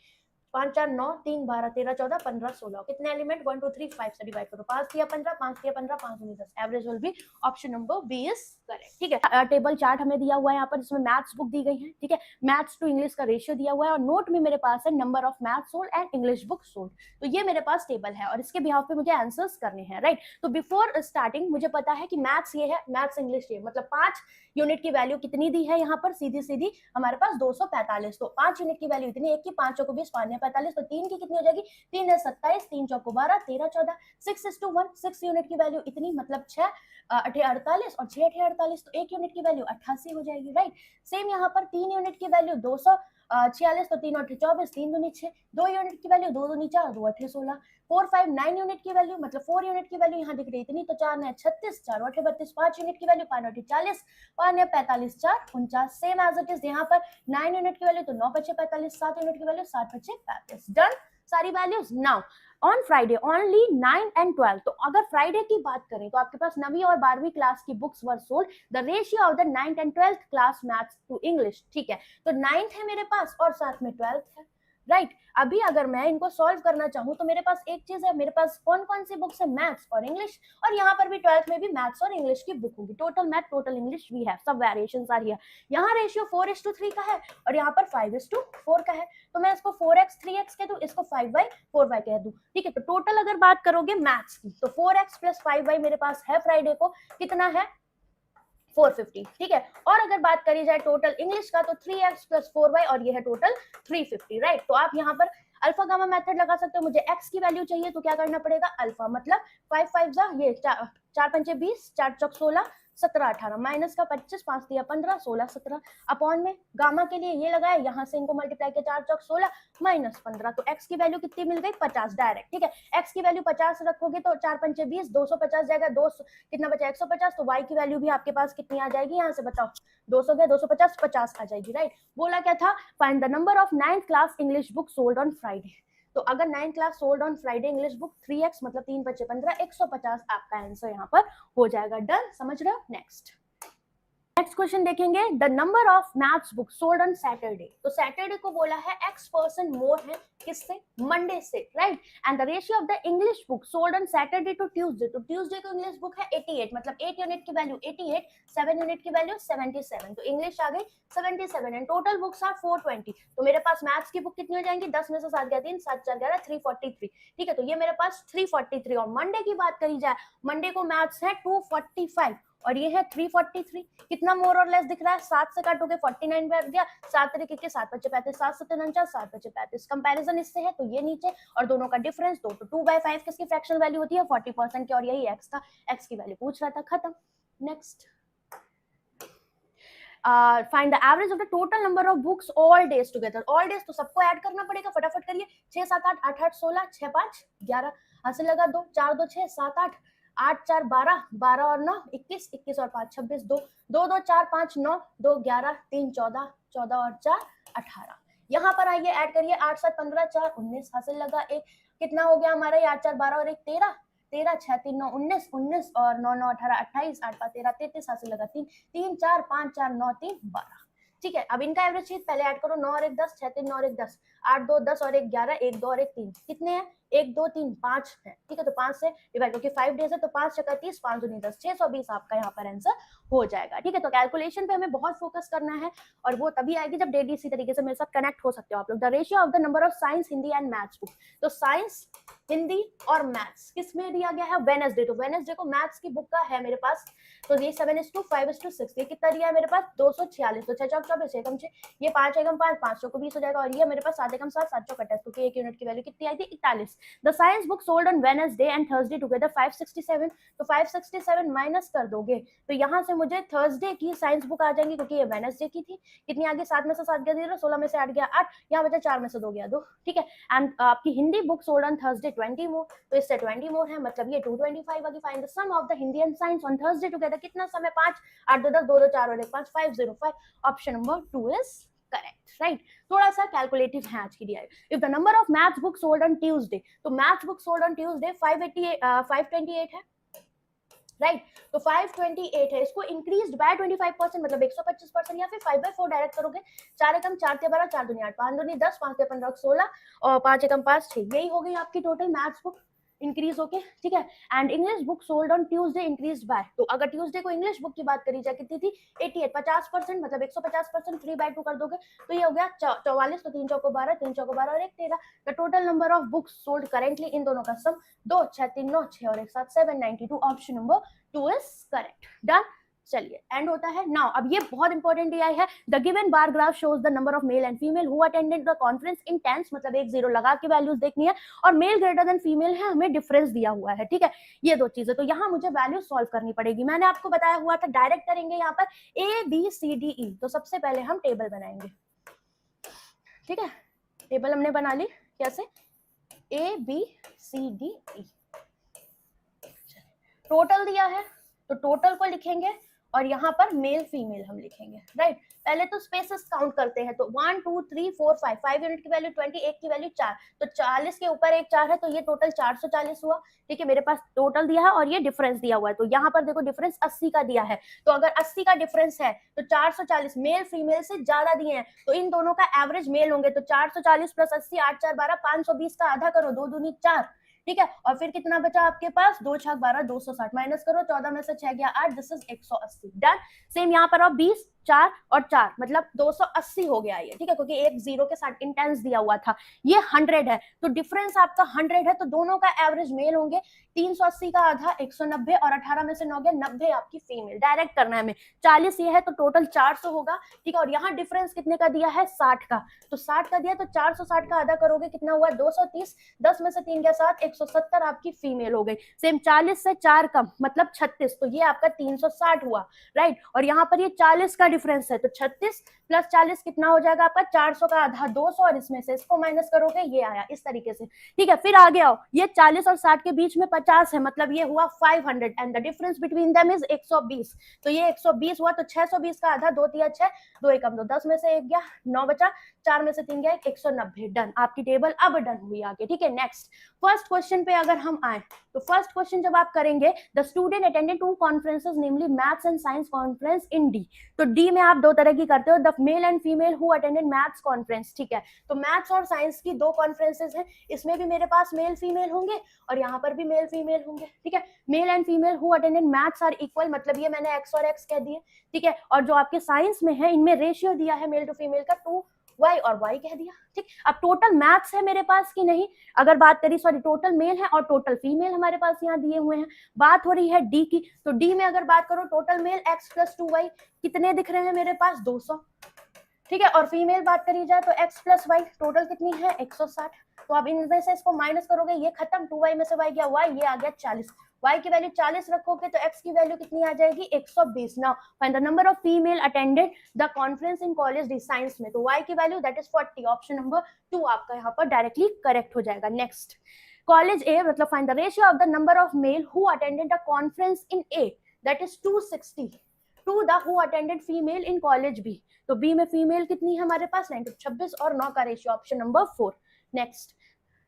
5 4 9 3 12 13 14 15 16, कितने एलिमेंट 1 2 3 5 से डिवाइड करो, 5 3 15 5 3 15 5 9 10, average will be option number B is correct, ठीक है। टेबल चार्ट हमें दिया हुआ है यहाँ पर, जिसमें मैथ्स बुक दी गई है, ठीक है, मैथ्स टू इंग्लिश का रेशियो दिया हुआ है और नोट में मेरे पास है number of maths sold and English book sold, तो ये मेरे पास टेबल है और इसके बिहाफ पे मुझे आंसर्स करने हैं, राइट। तो बिफोर स्टार्टिंग मुझे पता है कि मैथ्स ये है, मैथ्स इंग्लिश ये, मतलब 5 यूनिट की वैल्यू कितनी दी है यहाँ पर, सीधी सीधी हमारे पास 245, तो 5 यूनिट की वैल्यू इतनी, 1 की 5 चौको 20 5 45, तो 3 की कितनी हो जाएगी 3 है 27, 3 चौको 12 13 14, 6:1, 6 यूनिट की वैल्यू इतनी मतलब 6 8 48 और 6 8 48, तो 1 यूनिट की वैल्यू 88 हो जाएगी, राइट। सेम यहाँ पर 3 यूनिट की वैल्यू 246, तो 3 8 24, 3 दूनी 6, 2 यूनिट की वैल्यू 2 दूनी 4, 2 8 16, 4 5 9 यूनिट की वैल्यू मतलब 4 यूनिट की वैल्यू यहाँ दिख रही इतनी, तो 4 9 36, 4 8 32, 5 यूनिट की value 5 8 40, 5 9 45, 4 49, same as it is यहाँ पर 9 यूनिट की वैल्यू तो 9 5 45, 7 यूनिट की वैल्यू 7 5 35, डन। सारी values. Now on Friday only 9 and 12, तो अगर फ्राइडे की बात करें तो आपके पास 9वीं और 12वीं क्लास की books were sold. The ratio of the 9th and 12th class maths to English, ठीक है, तो 9th है मेरे पास और साथ में 12th है, राइट। अभी अगर मैं इनको सॉल्व करना चाहूँ तो मेरे पास एक चीज है, मेरे पास कौन कौन सी बुक्स है, मैथ्स और इंग्लिश, और यहाँ पर भी 12th में भी मैथ्स और इंग्लिश की बुक होगी। Total math total English we have, सब वेरिएशंस आ रही है। यहाँ रेशियो 4:3 का है और यहाँ पर 5:4 का है, तो मैं इसको 4x 3x कह दूं, इसको 5y 4y कह दूं, ठीक है। तो टोटल अगर बात करोगे मैथ्स की तो 4x + 5y मेरे पास है फ्राइडे को, कितना है 450, ठीक है। और अगर बात करी जाए टोटल इंग्लिश का तो 3x + 4y और ये है टोटल 350, राइट। तो आप यहाँ पर अल्फा गामा मेथड लगा सकते हो। मुझे x की वैल्यू चाहिए तो क्या करना पड़ेगा, अल्फा मतलब 5 5 जा ये 4 5 20, 4 चौक 16, 17 18 माइनस का 25, 5 दिया 15, 16 17 अपॉन में गामा के लिए ये लगाया, यहाँ से इनको मल्टीप्लाई किया 4 चौक 16 माइनस 15, तो x की वैल्यू कितनी मिल गई 50 डायरेक्ट, ठीक है। x की वैल्यू 50 रखोगे तो 4 5 20, 250 जाएगा, 200 कितना बचा 150, तो y की वैल्यू भी आपके पास कितनी आ जाएगी, यहाँ से बताओ 200 गया 250 50 आ जाएगी, राइट। बोला क्या था, find the number of 9th class English book sold on Friday. तो अगर 9th class sold on Friday English book 3x मतलब 3 × 5 = 15, 150 आपका आंसर यहाँ पर हो जाएगा। डन, समझ रहे हो। नेक्स्ट क्वेश्चन देखेंगे, the number of maths book sold on Saturday. तो सैटरडे को बोला है x% मोर है किससे, मंडे से, right. And the ratio of the English book sold on Saturday to Tuesday, तो ट्यूसडे को इंग्लिश बुक है 88 मतलब 8 यूनिट की वैल्यू 88, 7 यूनिट की वैल्यू 77, तो इंग्लिश आ गई 77 एंड टोटल बुक्स आर 420। तो मेरे पास मैथ्स की बुक कितनी हो जाएंगी, 10 में से 7 गया 3, 7 4 11 343, ठीक है। तो ये मेरे पास 343। और मंडे की बात करी जाए, मंडे को मैथ्स है 245 और ये है 343, कितना मोर और लेस दिख रहा है, 7 से काटोगे 49 बैठ गया, 7 तरीके के 7 × 35, 7 × 7 = 49, 7 × 35, कंपैरिजन इससे है तो ये नीचे और दोनों का डिफरेंस 2, तो 2/5 किसकी फ्रैक्शनल वैल्यू होती है 40% की, और यही x का, x की वैल्यू पूछ रहा था, खत्म। Next find the average of the total number of books all days together. All days तो सबको ऐड करना पड़ेगा, फटाफट करिए, 6 7 8 8 8 16, 6 5 11, हासिल लगा 2 4 2 6 7 8 8 4 12, 12 और 9 21, 21 और 5 26, 2 2 2 4 5 9, 2 11, 3 14, 14 और 4 18। यहाँ पर आइए ऐड करिए, 8 7 15 4 19, हासिल लगा 1, कितना हो गया हमारा, 8 4 12 और 1 13, 13 6 3 9 19, 19 और 9 9 18 28, 8 5 13 33, हासिल लगा 3 3 4 5 4 9 3 12, ठीक है। अब इनका एवरेज चीज पहले ऐड करो, 9 और 1 10, 6 3 9 और 1 10, 8 2 10 और 1 11, 1 2 और 1 3, कितने हैं 1 2 3 5 है, ठीक है। तो 5 से डिवाइड क्योंकि 5 डेज है तो 5 × 30, 5 दूनी 10, 620 आपका यहाँ पर आंसर हो जाएगा, ठीक है। तो कैलकुलेशन पे हमें बहुत फोकस करना है और वो तभी आएगी जब डेली इसी तरीके से मेरे साथ कनेक्ट हो सकते हो आप लोग। The ratio of the number of science Hindi and maths book, तो साइंस हिंदी और मैथ्स किस में दिया गया है, वेडनेसडे, तो वेडनेसडे को मैथ्स की बुक का है मेरे पास, तो ये 7:5:6, ये कितना दिया है मेरे पास 246, तो 6 चौक 24, 1 6, ये 5 1 5, 5 को 20 हो जाएगा, और ये मेरे पास 7 1 7, 7 चौक 28, क्योंकि 1 यूनिट की वैल्यू कितनी आई थी 41। The science book sold on Wednesday and Thursday together 567, तो 567 माइनस कर दोगे तो यहाँ से मुझे थर्सडे की साइंस बुक आ जाएंगी, क्योंकि ये वेडनेसडे की थी, कितनी आ गई 7 में से 7 गया 0, 16 में से 8 गया 8, यहाँ बचा 4 में से 2 गया 2, ठीक है। एंड आपकी Hindi book sold on Thursday 20 मोर, तो इससे 20 मोर है, मतलब ये 225 आ गई। Find the sum of the Hindi and science on Thursday together, कितना समय 5 8 2 10 2 2 4 और 1 5, 505, option number 2 is correct, right. थोड़ा सा कैलकुलेटिव है आज की D I. If the number of maths book sold on Tuesday, तो maths book sold on Tuesday 528 है, राइट, तो 528 है, इसको इंक्रीज बाय 25% मतलब 125%, या फिर 5/4 डायरेक्ट करोगे, 4 एकम 4 × 12, 4 दूनी 8, 5 दूनी 10, 5 × 15 16 और 5 एकम 5 6, यही हो गई आपकी टोटल मैथ्स बुक इंक्रीज होके, ठीक है। And English book sold on Tuesday increase by, तो अगर ट्यूसडे को इंग्लिश बुक की बात करी जाए कितनी थी 88, 50% मतलब 150%, 3/2 कर दोगे तो ये हो गया 44, तो 3 चौको 12, 3 चौको 12 और 1 13। The total number of books sold currently, in दोनों का सम 2 6 3 9 6 और 1 7 792, option number 2 is correct. Done, चलिए एंड होता है नाउ। अब ये बहुत इंपॉर्टेंट दिया है, the given bar graph shows the number of male and female who attended the conference in tens, मतलब 1 0 लगा के वैल्यूज देखनी है, और मेल ग्रेटर देन फीमेल है, हमें डिफरेंस दिया हुआ है, ठीक है। ये दो चीजें, तो यहाँ मुझे वैल्यू सॉल्व करनी पड़ेगी। मैंने आपको बताया हुआ था डायरेक्ट करेंगे यहाँ पर ABCDE, तो सबसे पहले हम टेबल बनाएंगे, ठीक है। टेबल हमने बना ली, कैसे ABCDE, टोटल दिया है तो टोटल को लिखेंगे और यहाँ पर मेल फीमेल हम लिखेंगे, राइट। पहले तो स्पेसेस काउंट करते हैं, तो 1 2 3 4 5 यूनिट की वैल्यू 20, एक की वैल्यू 4, तो 40 के ऊपर एक 4 है, तो ये टोटल 440 हुआ। ठीक है, मेरे पास टोटल दिया है और ये डिफरेंस दिया हुआ है, तो यहाँ पर देखो डिफरेंस 80 का दिया है, तो अगर 80 का डिफरेंस है तो 440 मेल फीमेल से ज्यादा दिए हैं, तो इन दोनों का एवरेज मेल होंगे, तो 440 प्लस 80 8 4 12 520 का आधा करो, 2 दूनी 4, ठीक है। और फिर कितना बचा आपके पास, 2 6 12 260 माइनस करो, 14 में से 6 गया 8, दिस इज 180, डन। सेम यहाँ पर आप 20 4 और 4 मतलब 280 हो गया ये, ठीक है, क्योंकि एक जीरो के साथ इंटेंस दिया हुआ था। ये 100 है, तो डिफरेंस आपका 100 है, तो दोनों का एवरेज मेल होंगे। 380 का आधा 190 और 18 में से 9 गया 90 आपकी फीमेल। डायरेक्ट करना है हमें, 40 ये है तो टोटल 400 होगा, ठीक है। और यहाँ डिफरेंस कितने का दिया है, 60 का, तो 60 का दिया तो 460 का आधा करोगे, कितना हुआ 230, 10 में से 3 गया 7, 170 आपकी फीमेल हो गई। सेम 40 से 4 कम मतलब 36, तो ये आपका 360 हुआ, राइट। और यहाँ पर ये 40 का डिफरेंस है, तो 36 प्लस 40 कितना हो जाएगा आपका 400 का आधा 200, और इसमें से इसको माइनस करोगे ये आया इस तरीके से, ठीक है। फिर आगे आओ, ये 40 और 60 के बीच में 50 है, मतलब ये हुआ 500 and the difference between them is 120, तो ये 120 हुआ, तो 620 का आधा 2 तिया 6, 2 एकम 2, 10 में से 1 गया 9 बचा, 4 में से 3 गया 190, डन। आपकी टेबल अब डन हुई आगे, ठीक है। नेक्स्ट फर्स्ट क्वेश्चन पे अगर हम आए, तो फर्स्ट क्वेश्चन जब आप करेंगे, the student attended 2 conferences namely maths and science conference in D, तो डी में आप दो तरह की करते हो, the mail and female who attended maths conference, ठीक है। तो मैथ्स और साइंस की 2 कॉन्फ्रेंसेस हैं, इसमें भी मेरे पास मेल फीमेल होंगे और यहाँ पर भी मेल फीमेल होंगे, ठीक है। Male and female who attended maths are equal, मतलब ये मैंने एक्स और एक्स कह दिए, ठीक है। और जो आपके साइंस में है, इनमें रेशियो दिया है मेल टू फीमेल का 2y और y कह दिया, ठीक। अब टोटल मैथ्स है मेरे पास कि नहीं, अगर बात करी, सॉरी टोटल मेल है और टोटल फीमेल हमारे पास यहाँ दिए हुए हैं, बात हो रही है डी की, तो डी में अगर बात करो total mail x plus 2y कितने दिख रहे हैं मेरे पास 200, ठीक है। और फीमेल बात करी जाए तो x प्लस वाई टोटल कितनी है 160, तो आप इनमें से इसको माइनस करोगे, ये खत्म, 2y में से y गया y, ये आ गया 40, y की वैल्यू 40 रखोगे तो x की वैल्यू कितनी आ जाएगी 120। Now find the number of female attended the conference in college D science में, तो y की value that is 40, option number 2 आपका यहाँ पर डायरेक्टली करेक्ट हो जाएगा। नेक्स्ट कॉलेज ए, मतलब find the ratio of the number of male who attended the conference in A that is 260 to the who attended female in college B, तो B में female कितनी है हमारे पास 9, 26 और 9 का रेशियो, option number 4। Next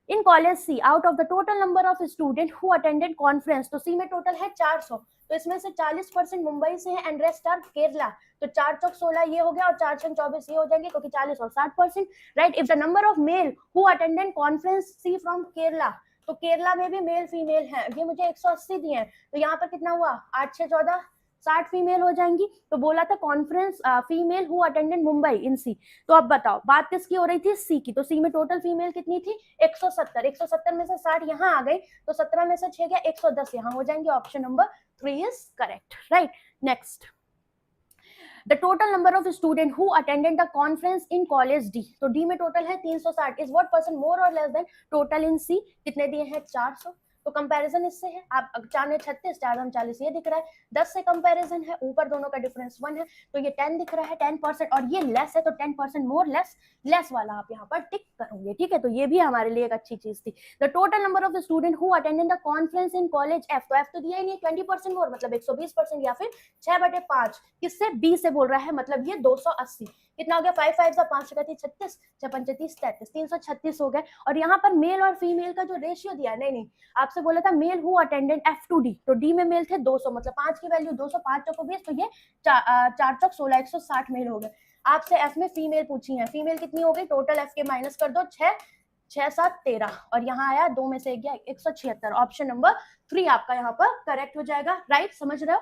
in college C, out of the total number of student who attended conference, तो सी में टोटल है 400, तो इसमें से 40% मुंबई से है एंड रेस्ट आर केरला, तो 4 चौक 16 ये हो गया और 4 छंग 24 ये हो जाएंगे, क्योंकि 40 और 60%, right. If the number of male who attended conference C from Kerala, तो केरला में भी मेल फीमेल है, ये मुझे 180 दिए हैं, तो यहाँ पर कितना हुआ 8 6 14 60 फीमेल हो जाएंगी। तो बोला था conference female who attended Mumbai in C, तो अब बताओ बात किसकी हो रही थी, सी की, तो सी में टोटल फीमेल कितनी थी 170, 170 में से 60 यहाँ आ गई, तो 17 में से 6 गया 110 यहाँ हो जाएंगे, option number 3 is correct, right. Next the total number of student who attended the conference in college D, तो डी में टोटल है 360, इज व्हाट परसेंट मोर और लेस देन टोटल इन सी, कितने दिए हैं 400, तो कंपैरिजन इससे है, आप 4 ने 36 4 हम 40 ये दिख रहा है, 10 से कंपैरिजन है, ऊपर दोनों का डिफरेंस 1 है, तो ये 10 दिख रहा है 10%, और ये लेस है तो 10% मोर लेस, लेस वाला आप यहाँ पर टिक करोगे, ठीक है। तो ये भी हमारे लिए एक अच्छी चीज थी। The total number of student who attended the conference in college F, तो एफ तो दिया ही नहीं, 20% मोर मतलब 120%, या फिर 6/5 किससे बी से बोल रहा है, मतलब ये 280, कितना हो गया 5 5 5 36 6 35 33 336 हो गए। और यहाँ पर मेल और फीमेल का जो रेशियो दिया, नहीं आपसे बोला था मेल हु अटेंडेड F2D, तो डी में मेल थे 200, मतलब 5 की वैल्यू 200, 5 चौको 20, तो ये 4 चौक 16 160 मेल हो गए। आपसे एफ में फीमेल पूछी है, फीमेल कितनी हो गई, टोटल एफ के माइनस कर दो 6 6 7 13, और यहाँ आया 2 में से गया 176, ऑप्शन नंबर 3 आपका यहाँ पर करेक्ट हो जाएगा, राइट। समझ रहे हो,